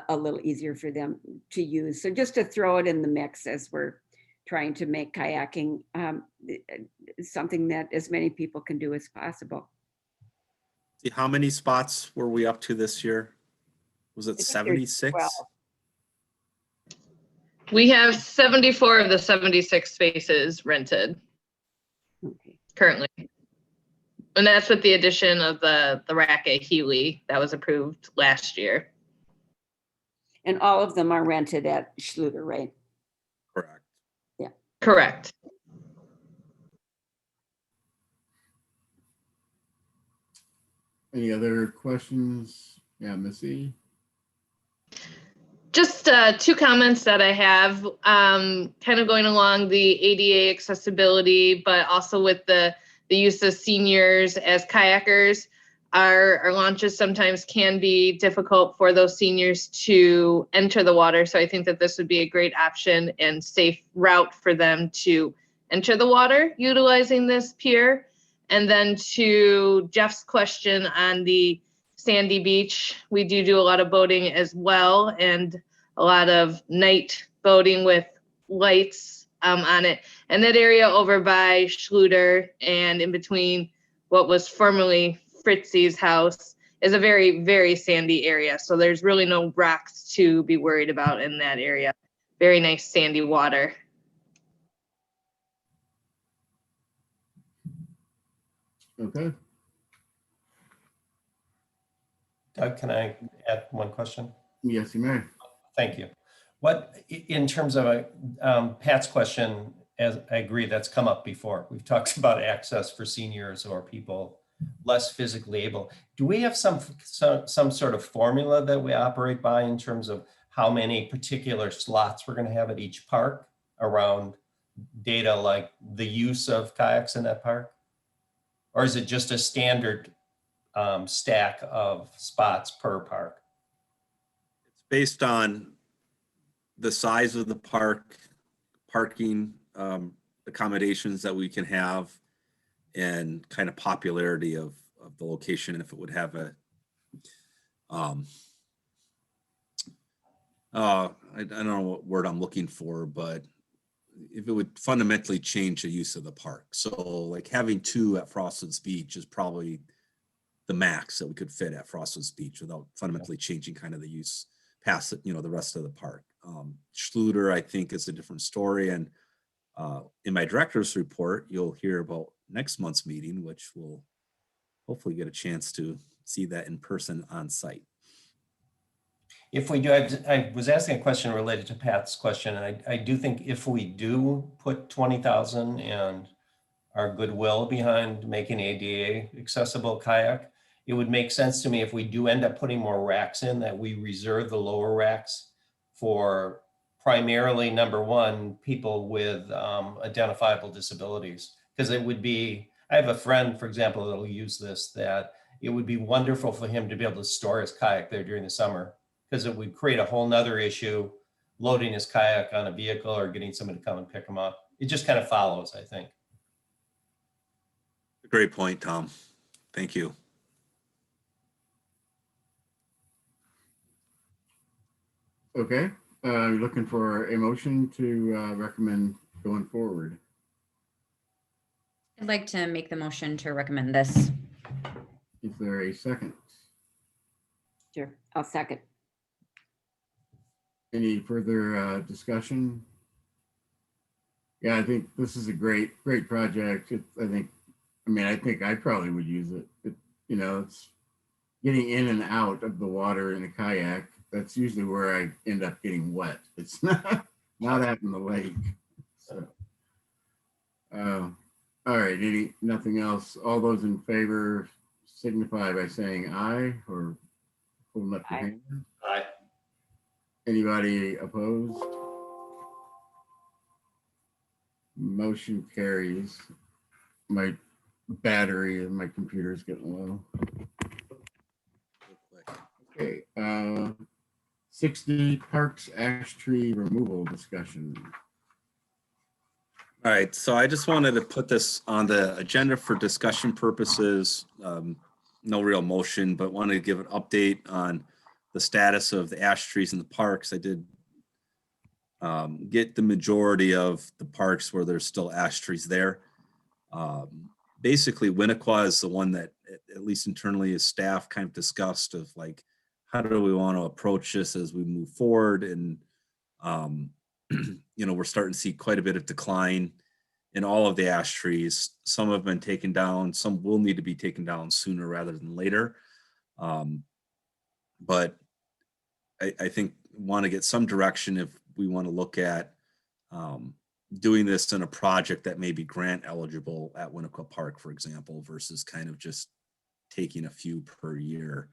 a little easier for them to use. So just to throw it in the mix as we're trying to make kayaking something that as many people can do as possible. See, how many spots were we up to this year? Was it I think there's 76? 12. We have 74 of the 76 spaces rented Okay. currently. And that's with the addition of the rack at Healy that was approved last year. And all of them are rented at Schluter, right? Correct. Correct. Any other questions? Yeah, Missy? Just two comments that I have, kind of going along the ADA accessibility, but also with the use of seniors as kayakers. Our launches sometimes can be difficult for those seniors to enter the water. So I think that this would be a great option and safe route for them to enter the water utilizing this pier. And then to Jeff's question on the sandy beach, we do a lot of boating as well, and a lot of night boating with lights on it. And that area over by Schluter and in between what was formerly Fritzy's house is a very, very sandy area. So there's really no rocks to be worried about in that area. Very nice sandy water. Okay. Doug, can I add one question? Yes, you may. Thank you. What, in terms of Pat's question, as I agree, that's come up before. We've talked about access for seniors or people less physically able. Do we have some sort of formula that we operate by in terms of how many particular slots we're going to have at each park around data like the use of kayaks in that park? Or is it just a standard stack of spots per park? It's based on the size of the park, parking accommodations that we can have, and kind of popularity of the location. If it would have a, I don't know what word I'm looking for, but if it would fundamentally change the use of the park. So like having 2 at Frosted's Beach is probably the max that we could fit at Frosted's Beach without fundamentally changing kind of the use past, the rest of the park. Schluter, I think, is a different story. And in my director's report, you'll hear about next month's meeting, which will hopefully get a chance to see that in person on site. If we do, I was asking a question related to Pat's question, and I do think if we do put 20,000 and our goodwill behind making ADA accessible kayak, it would make sense to me if we do end up putting more racks in, that we reserve the lower racks for primarily, number one, people with identifiable disabilities. Because it would be, I have a friend, for example, that'll use this, that it would be wonderful for him to be able to store his kayak there during the summer, because it would create a whole nother issue, loading his kayak on a vehicle or getting someone to come and pick him up. It just kind of follows, I think. Great point, Tom. Thank you. Okay. Looking for a motion to recommend going forward. I'd like to make the motion to recommend this. Is there a second? Sure, I'll second. Any further discussion? Yeah, I think this is a great project. I think I probably would use it. It's getting in and out of the water in a kayak. That's usually where I end up getting wet. It's not out in the lake. So, all right. Nothing else? All those in favor signify by saying aye or holding up your Aye. hand. Aye. Anybody opposed? Motion carries. My battery in my computer is getting low. Okay. 60 Parks ash tree removal discussion. All right, so I just wanted to put this on the agenda for discussion purposes. No real motion, but wanted to give an update on the status of the ash trees in the parks. I did get the majority of the parks where there's still ash trees there. Basically, Winnequa is the one that, at least internally, as staff kind of discussed of like how do we want to approach this as we move forward? And, you know, we're starting to see quite a bit of decline in all of the ash trees. Some have been taken down, some will need to be taken down sooner rather than later. But I think want to get some direction if we want to look at doing this in a project that may be grant eligible at Winnequa Park, for example, versus kind of just taking a few per year.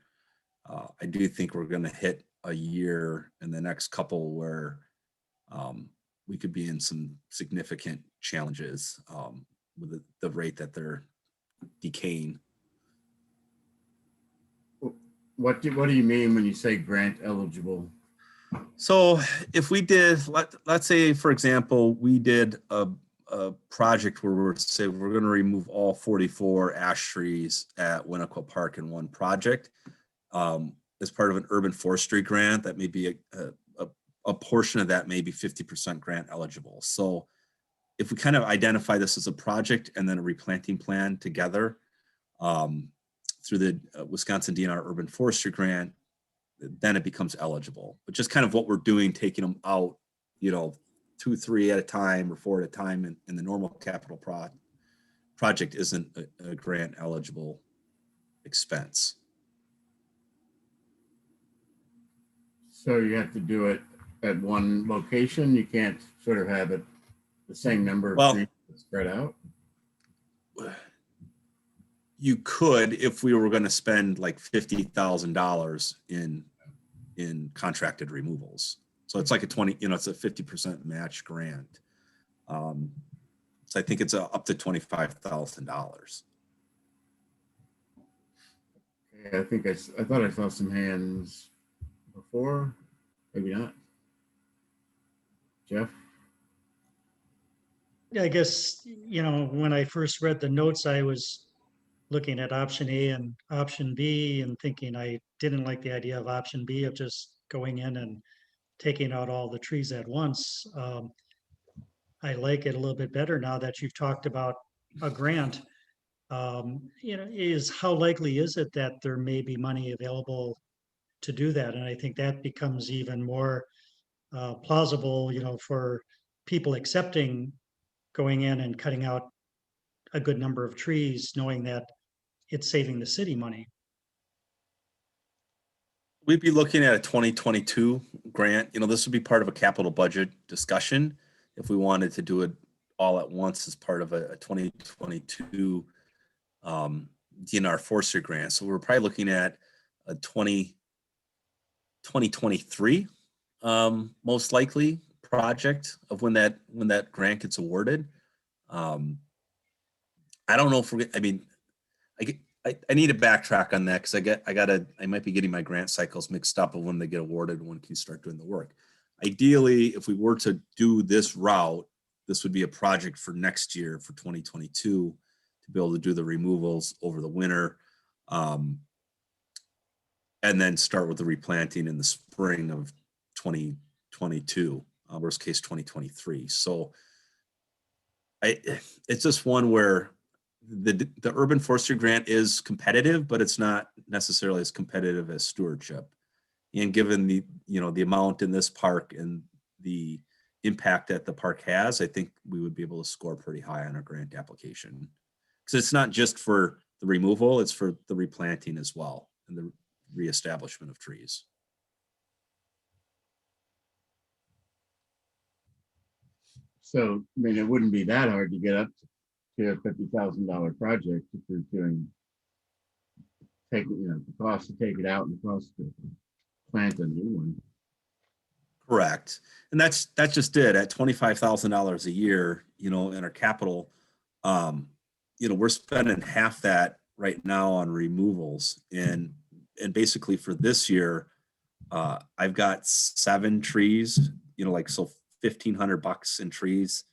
I do think we're going to hit a year in the next couple where we could be in some significant challenges with the rate that they're decaying. What do you mean when you say grant eligible? So if we did, let's say, for example, we did a project where we're going to remove all 44 ash trees at Winnequa Park in one project as part of an urban forestry grant, that may be a portion of that may be 50% grant eligible. So if we kind of identify this as a project and then a replanting plan together through the Wisconsin DNR Urban Forestry Grant, then it becomes eligible. But just kind of what we're doing, taking them out, you know, 2, 3 at a time or 4 at a time in the normal capital project isn't a grant eligible expense. So you have to do it at one location? You can't sort of have it the same number of trees spread out? You could, if we were going to spend like $50,000 in contracted removals. So it's like a 20, you know, it's a 50% match grant. So I think it's up to $25,000. I think I thought I saw some hands before, maybe not. Jeff? I guess, you know, when I first read the notes, I was looking at option A and option B and thinking I didn't like the idea of option B of just going in and taking out all the trees at once. I like it a little bit better now that you've talked about a grant. You know, how likely is it that there may be money available to do that? And I think that becomes even more plausible, you know, for people accepting going in and cutting out a good number of trees, knowing that it's saving the city money. We'd be looking at a 2022 grant. You know, this would be part of a capital budget discussion if we wanted to do it all at once as part of a 2022 DNR Forester Grant. So we're probably looking at a 2023 most likely project of when that grant gets awarded. I don't know if we're, I mean, I need to backtrack on that because I might be getting my grant cycles mixed up of when they get awarded and when can you start doing the work. Ideally, if we were to do this route, this would be a project for next year, for 2022, to be able to do the removals over the winter, and then start with the replanting in the spring of 2022, worst case 2023. So it's just one where the urban forestry grant is competitive, but it's not necessarily as competitive as stewardship. And given the, you know, the amount in this park and the impact that the park has, I think we would be able to score pretty high on our grant application. Because it's not just for the removal, it's for the replanting as well and the reestablishment of trees. So, I mean, it wouldn't be that hard to get up to a $50,000 project if you're doing, you know, the cost to take it out and the cost to plant a new one. Correct. And that's just it at $25,000 a year, you know, in our capital, you know, we're spending half that right now on removals. And basically for this year, I've got 7 trees, you know, like, so $1,500 in trees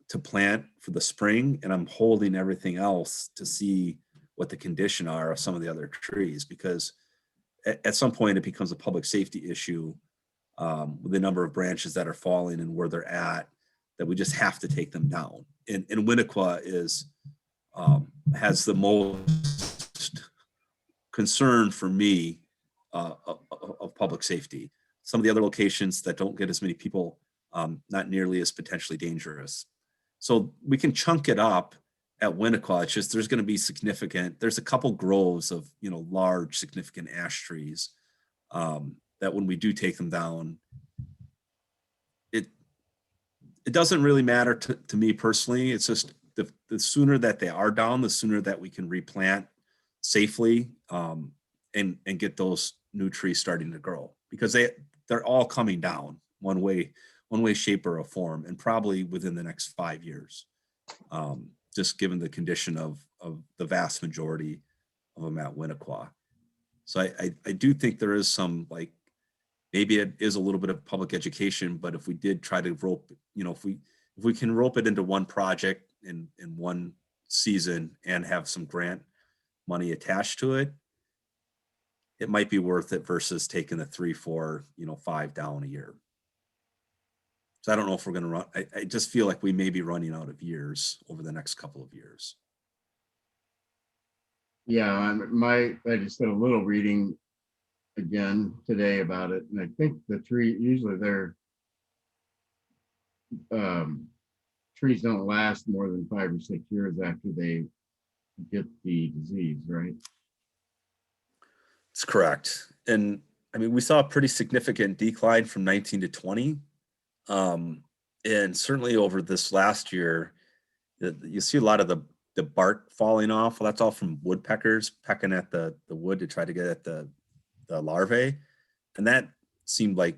to plant for the spring. And I'm holding everything else to see what the condition are of some of the other trees, because at some point it becomes a public safety issue with the number of branches that are falling and where they're at, that we just have to take them down. And Winnequa has the most concern for me of public safety. Some of the other locations that don't get as many people, not nearly as potentially dangerous. So we can chunk it up at Winnequa. It's just there's going to be there's a couple groves of large significant ash trees that when we do take them down, it doesn't really matter to me personally. It's just the sooner that they are down, the sooner that we can replant safely and get those new trees starting to grow, because they're all coming down one way, shape, or a form, and probably within the next 5 years, just given the condition of the vast majority of them at Winnequa. So I do think there is some, like, maybe it is a little bit of public education, but if we did try to rope, if we can rope it into one project in one season and have some grant money attached to it, it might be worth it versus taking the 3, 4, 5 down a year. So I don't know if we're going to run. I just feel like we may be running out of years over the next couple of years. Yeah, I just did a little reading again today about it, and I think the tree, usually their trees don't last more than 5 or 6 years after they get the disease, right? That's correct. And I mean, we saw a pretty significant decline from 19 to 20. And certainly over this last year, you see a lot of the bark falling off. Well, that's all from woodpeckers pecking at the wood to try to get at the larvae. And that seemed like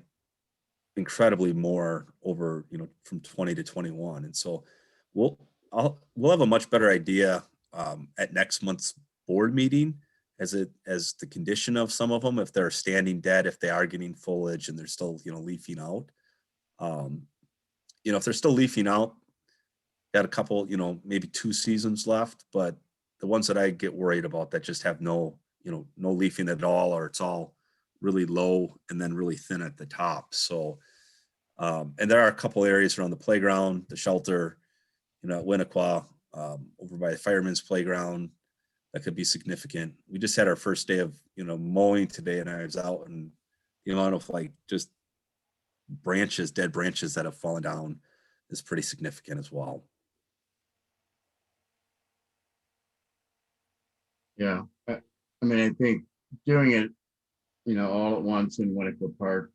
incredibly more over, from 20 to 21. And so we'll have a much better idea at next month's board meeting as the condition of some of them, if they're standing dead, if they are getting foliage and they're still, leafing out. If they're still leafing out, got a couple, maybe 2 seasons left, but the ones that I get worried about that just have no leafing at all, or it's all really low and then really thin at the top. So, and there are a couple areas around the playground, the shelter, at Winnequa, over by the fireman's playground, that could be significant. We just had our first day of, mowing today, and I was out, and the amount of just dead branches that have fallen down is pretty significant as well. Yeah, I mean, I think doing it, all at once in Winnequa Park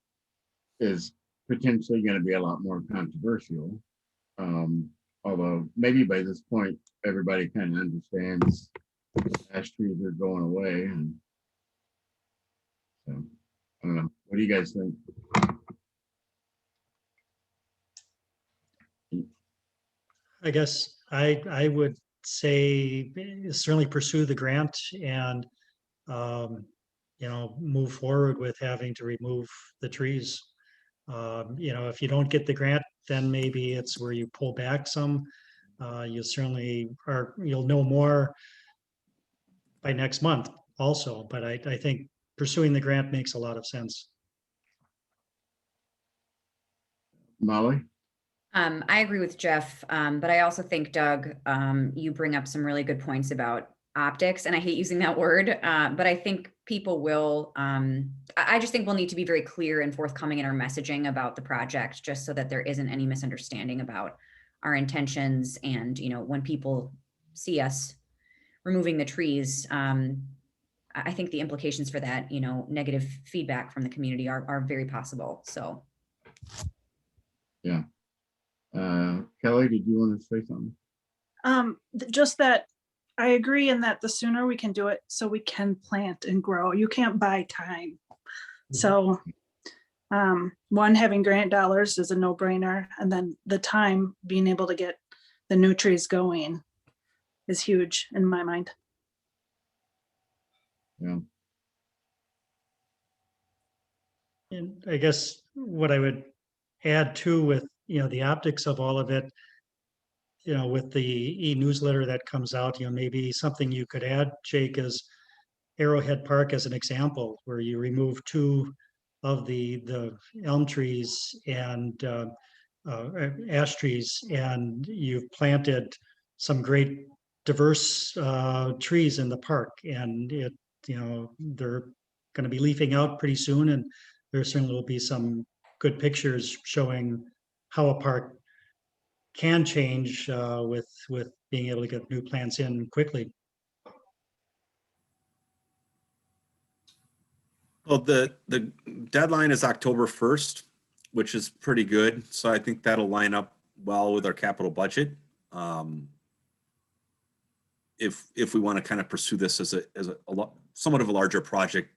is potentially going to be a lot more controversial. Although maybe by this point, everybody kind of understands ash trees are going away. And so, I don't know. What do you guys think? I guess I would say certainly pursue the grant and, move forward with having to remove the trees. If you don't get the grant, then maybe it's where you pull back some. You'll know more by next month also, but I think pursuing the grant makes a lot of sense. Molly? I agree with Jeff, but I also think, Doug, you bring up some really good points about optics, and I hate using that word, but I think people will, I just think we'll need to be very clear and forthcoming in our messaging about the project, just so that there isn't any misunderstanding about our intentions. And, when people see us removing the trees, I think the implications for that, negative feedback from the community are very possible. So. Yeah. Kelly, did you want to say something? Just that I agree in that the sooner we can do it, so we can plant and grow. You can't buy time. So one, having grant dollars is a no-brainer, and then the time, being able to get the new trees going, is huge in my mind. Yeah. And I guess what I would add too, with the optics of all of it, with the e-newsletter that comes out, maybe something you could add, Jake, is Arrowhead Park as an example, where you remove 2 of the elm trees and ash trees, and you've planted some great diverse trees in the park, and they're going to be leafing out pretty soon, and there certainly will be some good pictures showing how a park can change with being able to get new plants in quickly. Well, the deadline is October 1st, which is pretty good. So I think that'll line up well with our capital budget. If we want to kind of pursue this as somewhat of a larger project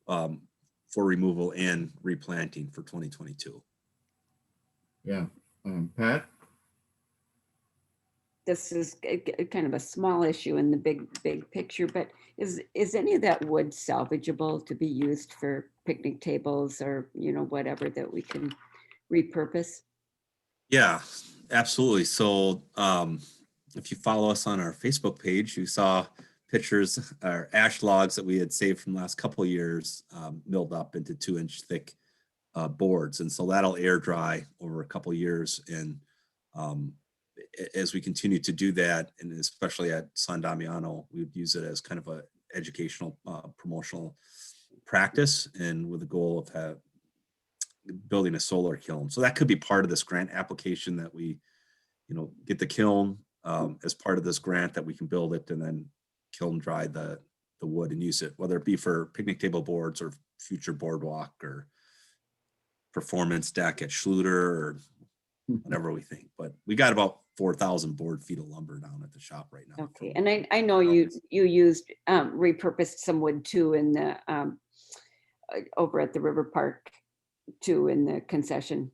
for removal and replanting for 2022. Yeah. Pat? This is kind of a small issue in the big picture, but is any of that wood salvageable to be used for picnic tables or, you know, whatever that we can repurpose? Yeah, absolutely. So if you follow us on our Facebook page, you saw pictures or ash logs that we had saved from the last couple of years milled up into 2-inch thick boards. And so that'll air dry over a couple of years. And as we continue to do that, and especially at San Damiano, we would use it as kind of a educational promotional practice, and with the goal of building a solar kiln. So that could be part of this grant application, that we, you know, get the kiln as part of this grant, that we can build it and then kiln dry the wood and use it, whether it be for picnic table boards or future boardwalk or performance deck at Schluter or whatever we think. But we got about 4,000 board feet of lumber down at the shop right now. Okay, and I know you used repurposed some wood too in the over at the River Park too, in the concession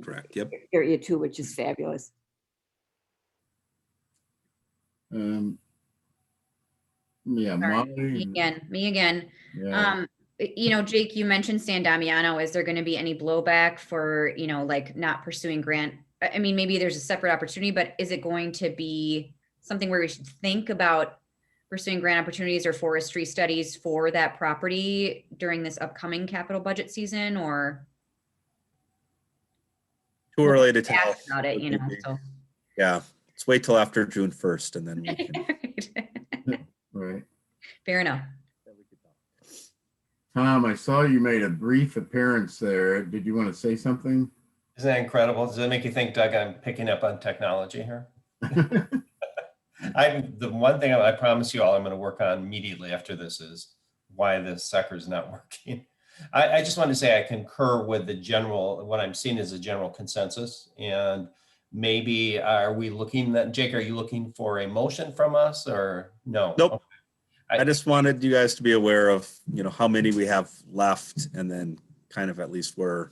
Correct. Yep. area too, which is fabulous. Yeah, Sorry, Molly. Me again. Yeah. You know, Jake, you mentioned San Damiano. Is there going to be any blowback for, you know, like not pursuing grant? I mean, maybe there's a separate opportunity, but is it going to be something where we should think about pursuing grant opportunities or forestry studies for that property during this upcoming capital budget season, or? Too early to tell. Ask about it, you know, so. Yeah, let's wait till after June 1st, and then we can. Right. Fair enough. Tom, I saw you made a brief appearance there. Did you want to say something? Isn't that incredible? Does that make you think, Doug, I'm picking up on technology here? The one thing I promise you all I'm going to work on immediately after this is why this sucker is not working. I just want to say I concur with the general, what I'm seeing is a general consensus. And maybe are we looking at, Jake, are you looking for a motion from us or no? Nope. Okay. I just wanted you guys to be aware of, you know, how many we have left, and then kind of at least where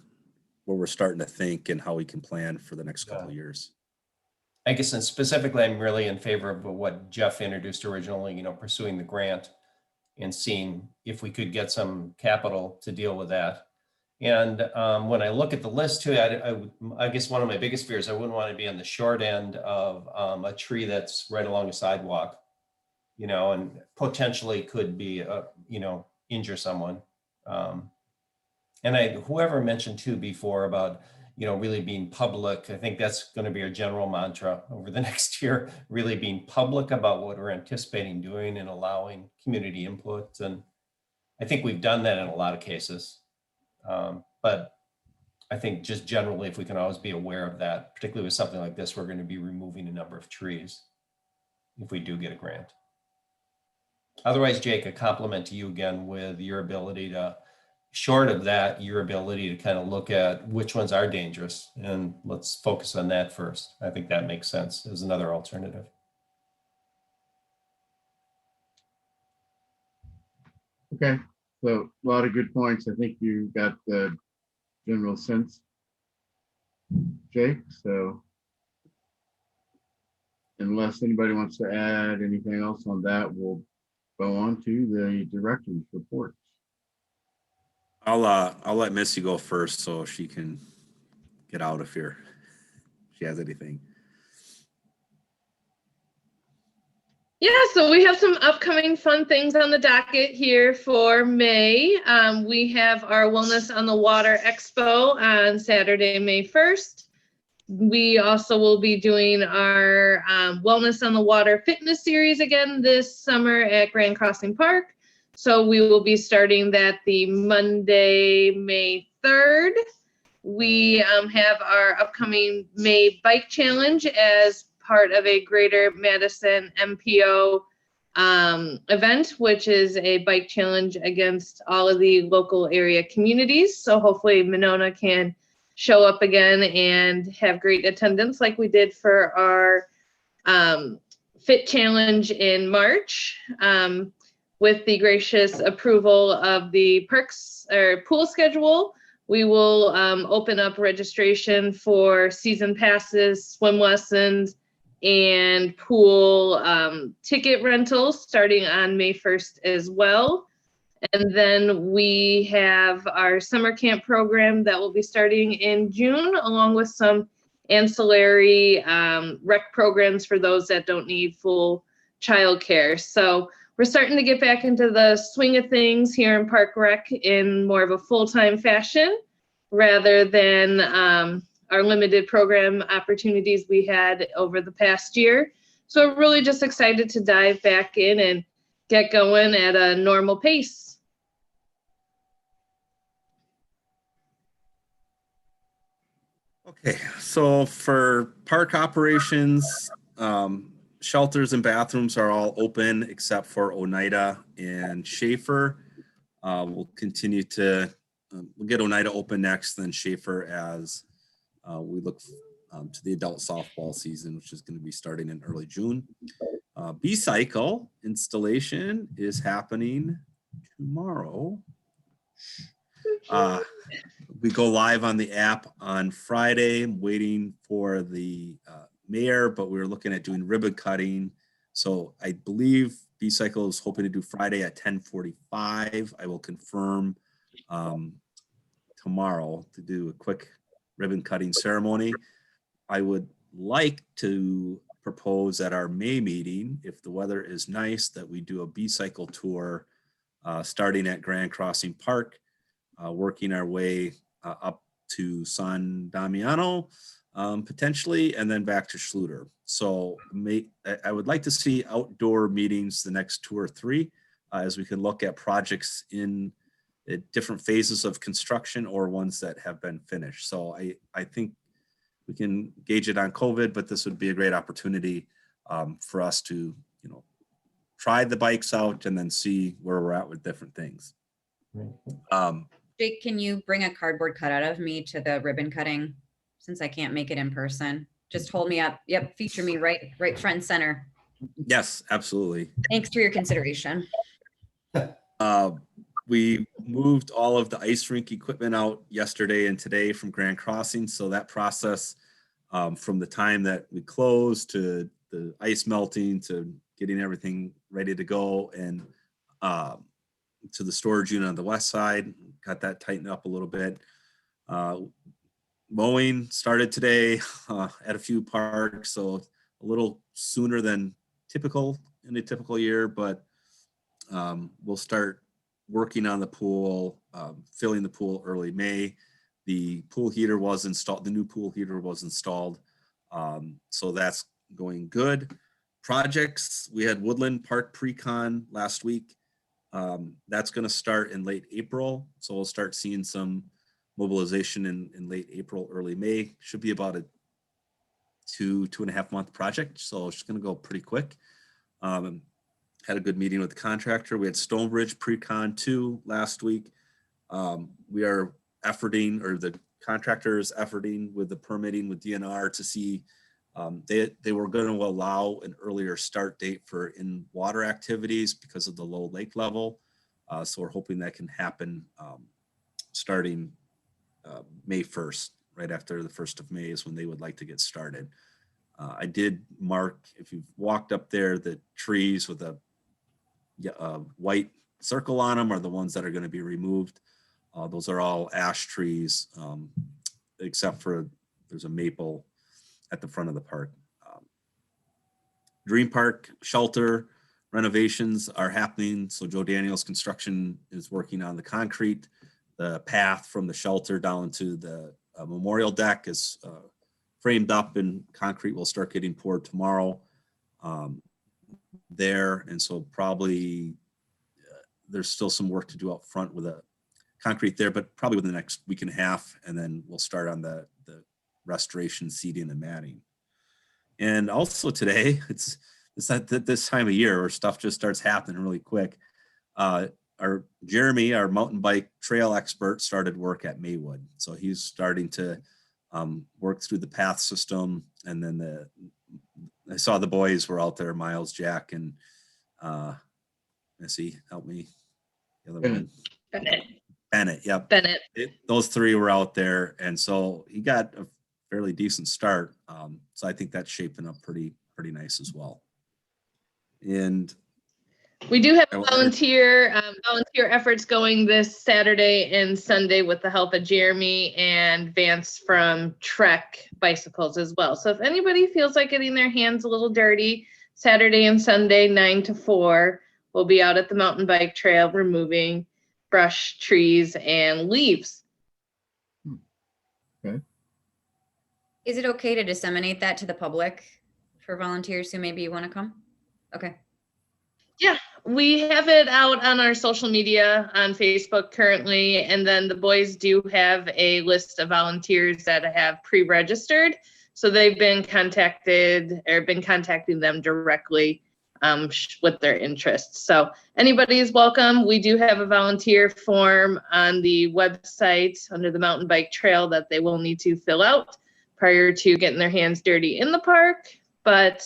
we're starting to think and how we can plan for the next couple of years. I guess, and specifically, I'm really in favor of what Jeff introduced originally, you know, pursuing the grant and seeing if we could get some capital to deal with that. And when I look at the list too, I guess one of my biggest fears, I wouldn't want to be on the short end of a tree that's right along a sidewalk, you know, and potentially could be, you know, injure someone. And whoever mentioned too before about, you know, really being public, I think that's going to be our general mantra over the next year, really being public about what we're anticipating doing and allowing community input. And I think we've done that in a lot of cases. But I think just generally, if we can always be aware of that, particularly with something like this, we're going to be removing a number of trees if we do get a grant. Otherwise, Jake, a compliment to you again with your ability to, short of that, your ability to kind of look at which ones are dangerous, and let's focus on that first. I think that makes sense as another alternative. Okay, so a lot of good points. I think you got the general sense, Jake. So unless anybody wants to add anything else on that, we'll go on to the director's report. I'll let Missy go first so she can get out if she has anything. Yeah, so we have some upcoming fun things on the docket here for May. We have our Wellness on the Water Expo on Saturday, May 1st. We also will be doing our Wellness on the Water Fitness Series again this summer at Grand Crossing Park. So we will be starting that the Monday, May 3rd. We have our upcoming May Bike Challenge as part of a Greater Madison MPO event, which is a bike challenge against all of the local area communities. So hopefully Monona can show up again and have great attendance like we did for our Fit Challenge in March. With the gracious approval of the parks or pool schedule, we will open up registration for season passes, swim lessons, and pool ticket rentals starting on May 1st as well. And then we have our summer camp program that will be starting in June, along with some ancillary rec programs for those that don't need full childcare. So we're starting to get back into the swing of things here in Park Rec in more of a full-time fashion, rather than our limited program opportunities we had over the past year. So we're really just excited to dive back in and get going at a normal pace. Okay, so for park operations, shelters and bathrooms are all open except for Oneida and Schaefer. We'll continue to, we'll get Oneida open next, then Schaefer as we look to the adult softball season, which is going to be starting in early June. B-Cycle installation is happening tomorrow. We go live on the app on Friday. I'm waiting for the mayor, but we were looking at doing ribbon cutting. So I believe B-Cycle is hoping to do Friday at 10:45. I will confirm tomorrow to do a quick ribbon cutting ceremony. I would like to propose at our May meeting, if the weather is nice, that we do a B-Cycle tour starting at Grand Crossing Park, working our way up to San Damiano, potentially, and then back to Schluter. So I would like to see outdoor meetings the next 2 or 3, as we can look at projects in different phases of construction or ones that have been finished. So I think we can gauge it on COVID, but this would be a great opportunity for us to, try the bikes out and then see where we're at with different things. Jake, can you bring a cardboard cutout of me to the ribbon cutting since I can't make it in person? Just hold me up. Yep, feature me right front and center. Yes, absolutely. Thanks for your consideration. We moved all of the ice rink equipment out yesterday and today from Grand Crossing. So that process from the time that we closed to the ice melting to getting everything ready to go and to the storage unit on the west side, got that tightened up a little bit. Mowing started today at a few parks, so a little sooner than typical in a typical year, but we'll start working on the pool, filling the pool early May. The pool heater was installed, the new pool heater was installed, so that's going good. Projects, we had Woodland Park Pre-Con last week. That's going to start in late April, so we'll start seeing some mobilization in late April, early May. Should be about a 2.5 month project, so it's going to go pretty quick. Had a good meeting with the contractor. We had Stonebridge Pre-Con 2 last week. We are efforting, or the contractor is efforting with the permitting with DNR to see, they were going to allow an earlier start date for in-water activities because of the low lake level. So we're hoping that can happen starting May 1st, right after the 1st of May is when they would like to get started. I did mark, if you've walked up there, the trees with a white circle on them are the ones that are going to be removed. Those are all ash trees, except for there's a maple at the front of the park. Dream Park shelter renovations are happening. So Joe Daniels Construction is working on the concrete. The path from the shelter down to the memorial deck is framed up, and concrete will start getting poured tomorrow there. And so probably there's still some work to do out front with a concrete there, but probably within the next week and a half, and then we'll start on the restoration, seeding, and matting. And also today, it's at this time of year where stuff just starts happening really quick. Our Jeremy, our mountain bike trail expert, started work at Maywood, so he's starting to work through the path system. And then I saw the boys were out there, Miles, Jack, and Missy, help me. The other one. Bennett, yep. Bennett. Those three were out there, and so he got a fairly decent start. So I think that's shaping up pretty nice as well. And we do have volunteer efforts going this Saturday and Sunday with the help of Jeremy and Vance from Trek Bicycles as well. So if anybody feels like getting their hands a little dirty, Saturday and Sunday, 9 to 4, we'll be out at the mountain bike trail removing brush, trees, and leaves. Okay. Is it okay to disseminate that to the public for volunteers who maybe want to come? Okay. Yeah, we have it out on our social media on Facebook currently, and then the boys do have a list of volunteers that have pre-registered. So they've been contacted or been contacting them directly with their interests. So anybody is welcome. We do have a volunteer form on the website under the mountain bike trail that they will need to fill out prior to getting their hands dirty in the park. But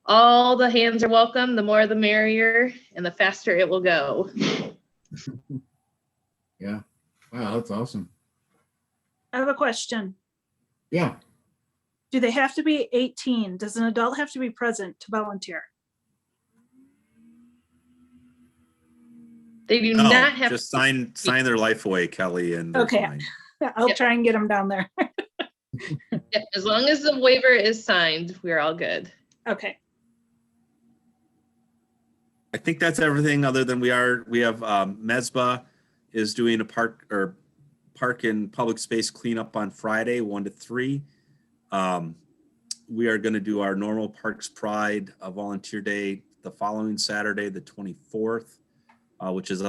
all the hands are welcome. The more the merrier, and the faster it will go. Yeah. Wow, that's awesome. I have a question. Yeah. Do they have to be 18? Does an adult have to be present to volunteer? They do no, not have just sign their life away, Kelly, and Okay. fine. I'll Yep. try and get them down there. Yeah, as long as the waiver is signed, we're all good. Okay. I think that's everything other than we have MESBA is doing a park and public space cleanup on Friday, 1 to 3. We are going to do our normal Parks Pride volunteer day the following Saturday, the 24th, which is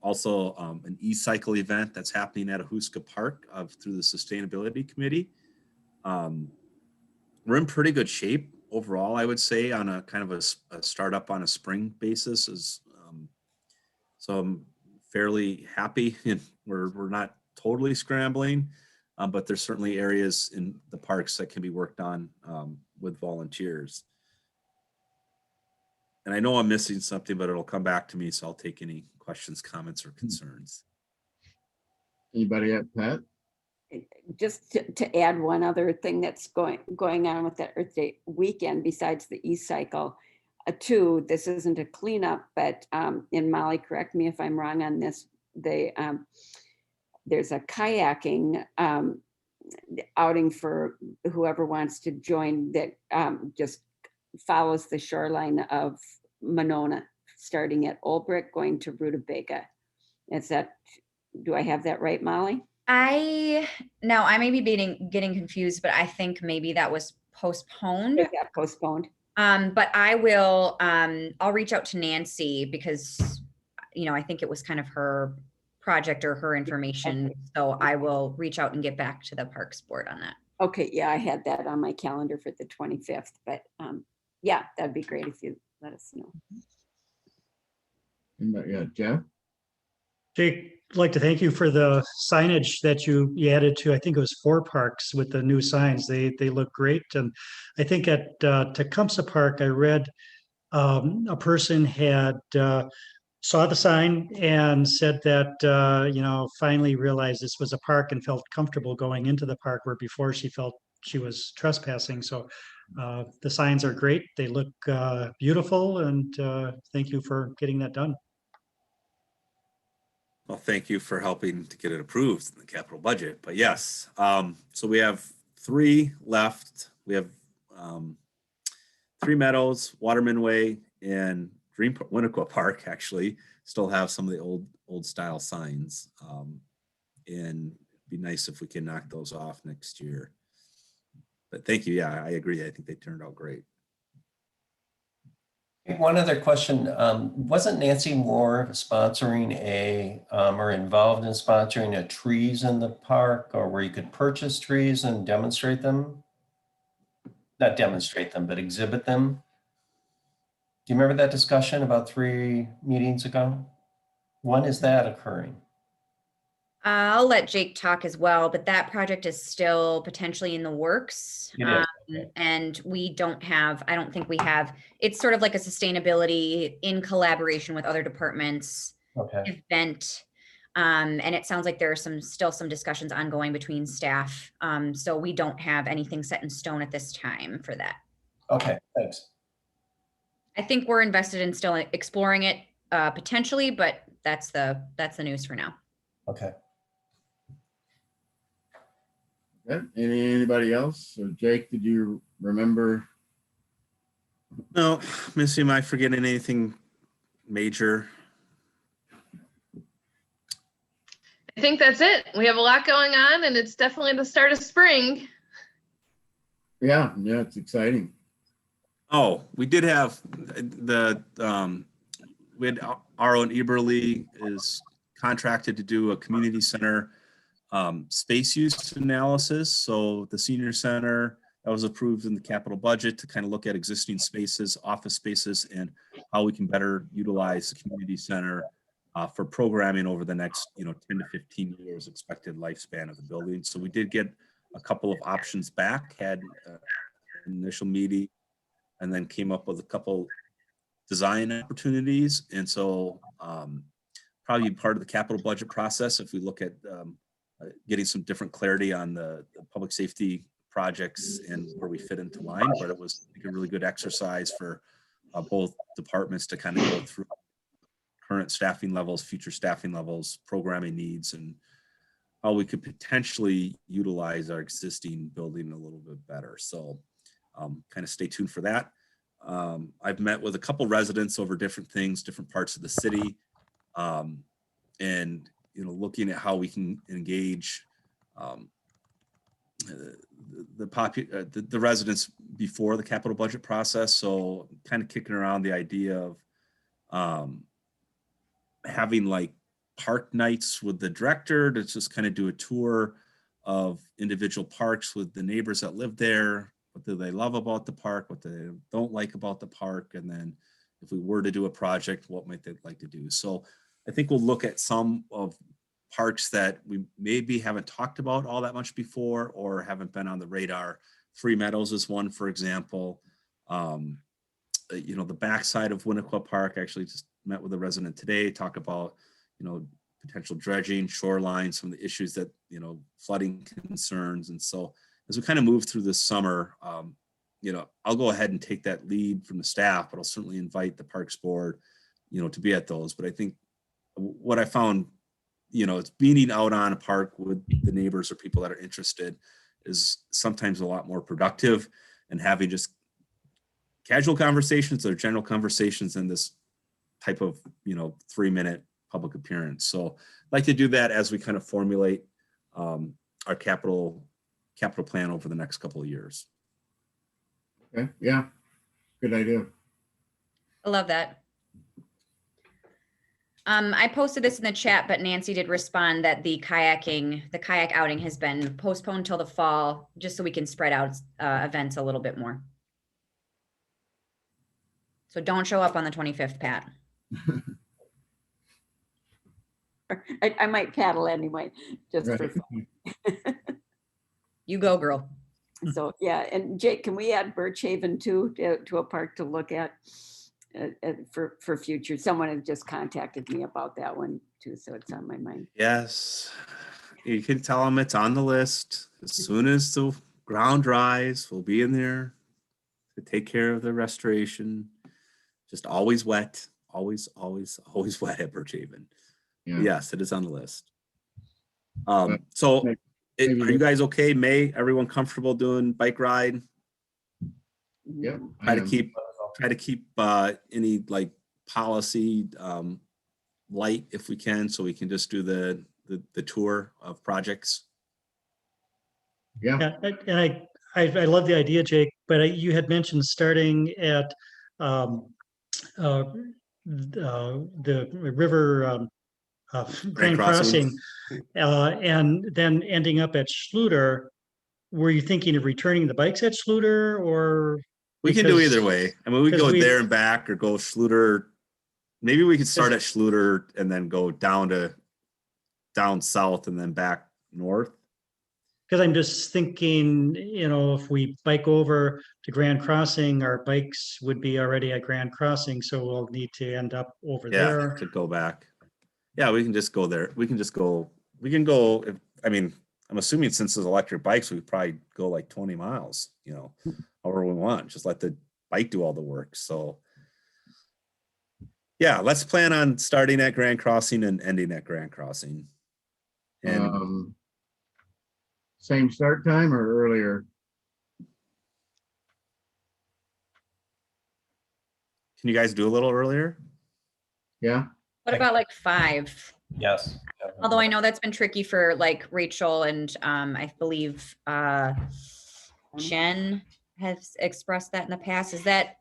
also an e-cycle event that's happening at Ahuska Park through the Sustainability Committee. We're in pretty good shape overall, I would say, on a kind of a startup on a spring basis. So I'm fairly happy. We're not totally scrambling, but there's certainly areas in the parks that can be worked on with volunteers. And I know I'm missing something, but it'll come back to me, so I'll take any questions, comments, or concerns. Anybody at Pat? Just to add one other thing that's going on with that Earth Day weekend, besides the e-cycle, too, this isn't a cleanup, but and Molly, correct me if I'm wrong on this, there's a kayaking outing for whoever wants to join that just follows the shoreline of Monona, starting at Old Brick, going to Rutabaga. Do I have that right, Molly? I may be getting confused, but I think maybe that was postponed. It got postponed. But I'll reach out to Nancy because, I think it was kind of her project or her information. So I will reach out and get back to the Parks Board on that. Okay, yeah, I had that on my calendar for the 25th, but yeah, that'd be great if you let us know. Yeah, Jeff? Jake, I'd like to thank you for the signage that you added to, I think it was 4 parks with the new signs. They look great. And I think at Tecumseh Park, I read a person had saw the sign and said that, finally realized this was a park and felt comfortable going into the park, where before she felt she was trespassing. So the signs are great. They look beautiful. And thank you for getting that done. Well, thank you for helping to get it approved in the capital budget. But yes, so we have 3 left. We have 3 Meadows, Waterman Way, and Winnequa Park actually still have some of the old style signs. And it'd be nice if we can knock those off next year. But thank you. Yeah, I agree. I think they turned out great. One other question. Wasn't Nancy Moore sponsoring or involved in sponsoring a trees in the park, or where you could purchase trees and demonstrate them? Not demonstrate them, but exhibit them. Do you remember that discussion about 3 meetings ago? When is that occurring? I'll let Jake talk as well, but that project is still potentially in the works. It is, okay. And we don't have, I don't think we have, it's sort of like a sustainability in collaboration with other departments Okay. event. And it sounds like there are still some discussions ongoing between staff. So we don't have anything set in stone at this time for that. Okay, thanks. I think we're invested in still exploring it potentially, but that's the news for now. Okay. Okay. Anybody else? So Jake, did you remember? No, Missy, am I forgetting anything major? I think that's it. We have a lot going on, and it's definitely the start of spring. Yeah, it's exciting. Oh, we did have we had our own Eberly is contracted to do a community center space use analysis. So the senior center that was approved in the capital budget to kind of look at existing spaces, office spaces, and how we can better utilize the community center for programming over the next 10 to 15 years expected lifespan of the building. So we did get a couple of options back, had an initial meeting, and then came up with a couple design opportunities. And so probably part of the capital budget process, if we look at getting some different clarity on the public safety projects and where we fit into line, but it was a really good exercise for both departments to kind of go through current staffing levels, future staffing levels, programming needs, and how we could potentially utilize our existing building a little bit better. So kind of stay tuned for that. I've met with a couple residents over different things, different parts of the city, and looking at how we can engage the residents before the capital budget process. So kind of kicking around the idea of having like park nights with the director to just kind of do a tour of individual parks with the neighbors that live there. What do they love about the park? What they don't like about the park? And then if we were to do a project, what might they like to do? So I think we'll look at some of parks that we maybe haven't talked about all that much before or haven't been on the radar. Free Meadows is one, for example. The backside of Winnequa Park, I actually just met with a resident today, talk about, potential dredging, shoreline, some of the issues that, flooding concerns. And so as we kind of move through this summer, I'll go ahead and take that lead from the staff, but I'll certainly invite the Parks Board, to be at those. But I think what I found, it's being out on a park with the neighbors or people that are interested is sometimes a lot more productive, and having just casual conversations or general conversations in this type of, 3-minute public appearance. So I'd like to do that as we kind of formulate our capital plan over the next couple of years. Okay, yeah, good idea. I love that. I posted this in the chat, but Nancy did respond that the kayak outing has been postponed till the fall, just so we can spread out events a little bit more. So don't show up on the 25th, Pat. I might paddle anyway, just for Right. fun. You go, girl. So, yeah, and Jake, can we add Birch Haven too, to a park to look at for future? Someone had just contacted me about that one too, so it's on my mind. Yes, you can tell them it's on the list. As soon as the ground dries, we'll be in there to take care of the restoration. Just always wet, always wet at Birch Haven. Yeah. Yes, it is on the list. So are you guys okay? Everyone comfortable doing bike ride? Yeah. Try to keep any like policy light if we can, so we can just do the tour of projects. Yeah. Yeah, and I love the idea, Jake, but you had mentioned starting at the river Grand Crossing. Crossing, and then ending up at Schluter, were you thinking of returning the bikes at Schluter, or? We can do because- either way. I mean, we because go we- there and back or go Schluter. Maybe we could start at Schluter and then go down south and then back north. Because I'm just thinking, you know, if we bike over to Grand Crossing, our bikes would be already at Grand Crossing, so we'll need to end up over Yeah, there. to go back. Yeah, we can just go there. We can go, I mean, I'm assuming since there's electric bikes, we could probably go like 20 miles, you know, however we want. Just let the bike do all the work. So yeah, let's plan on starting at Grand Crossing and ending at Grand Crossing. And Same start time or earlier? can you guys do a little earlier? Yeah, What about like 5? Yes. Although I know that's been tricky for like Rachel and I believe Jen has expressed that in the past. Is that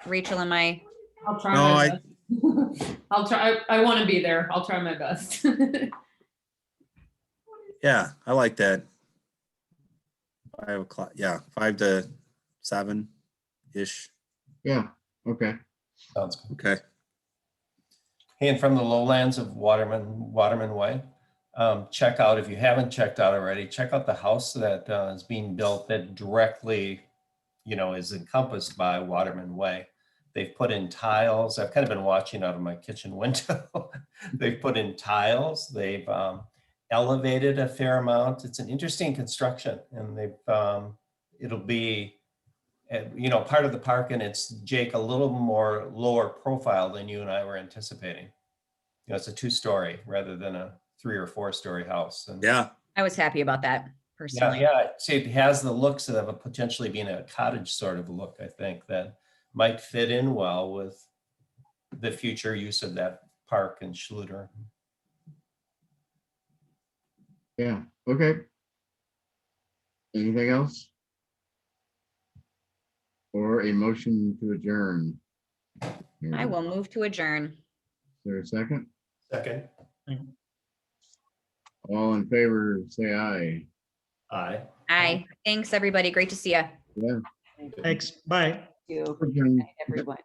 Rachel and my? I'll try No, my best. I'll try. I want to be there. I'll try my best. Yeah, I like that. 5 o'clock. Yeah, 5 to 7-ish. yeah, okay. Sounds good. Okay. Hey, and from the lowlands of Waterman Way, check out, if you haven't checked out already, check out the house that is being built that directly, you know, is encompassed by Waterman Way. They've put in tiles. I've kind of been watching out of my kitchen window. They've put in tiles. They've elevated a fair amount. It's an interesting construction, and it'll be, you know, part of the park, and it's, Jake, a little more lower profile than you and I were anticipating. You know, it's a 2-story rather than a 3 or 4-story house. And Yeah. I was happy about that personally. yeah. See, it has the looks of a potentially being a cottage sort of look, I think, that might fit in well with the future use of that park in Schluter. Yeah, okay. Anything else? Or a motion to adjourn? I will move to adjourn. Is there a second? Second. All in favor, say aye. Aye. Aye. Thanks, everybody. Great to see you. Yeah. Thanks, bye. You, Adjourn. everyone.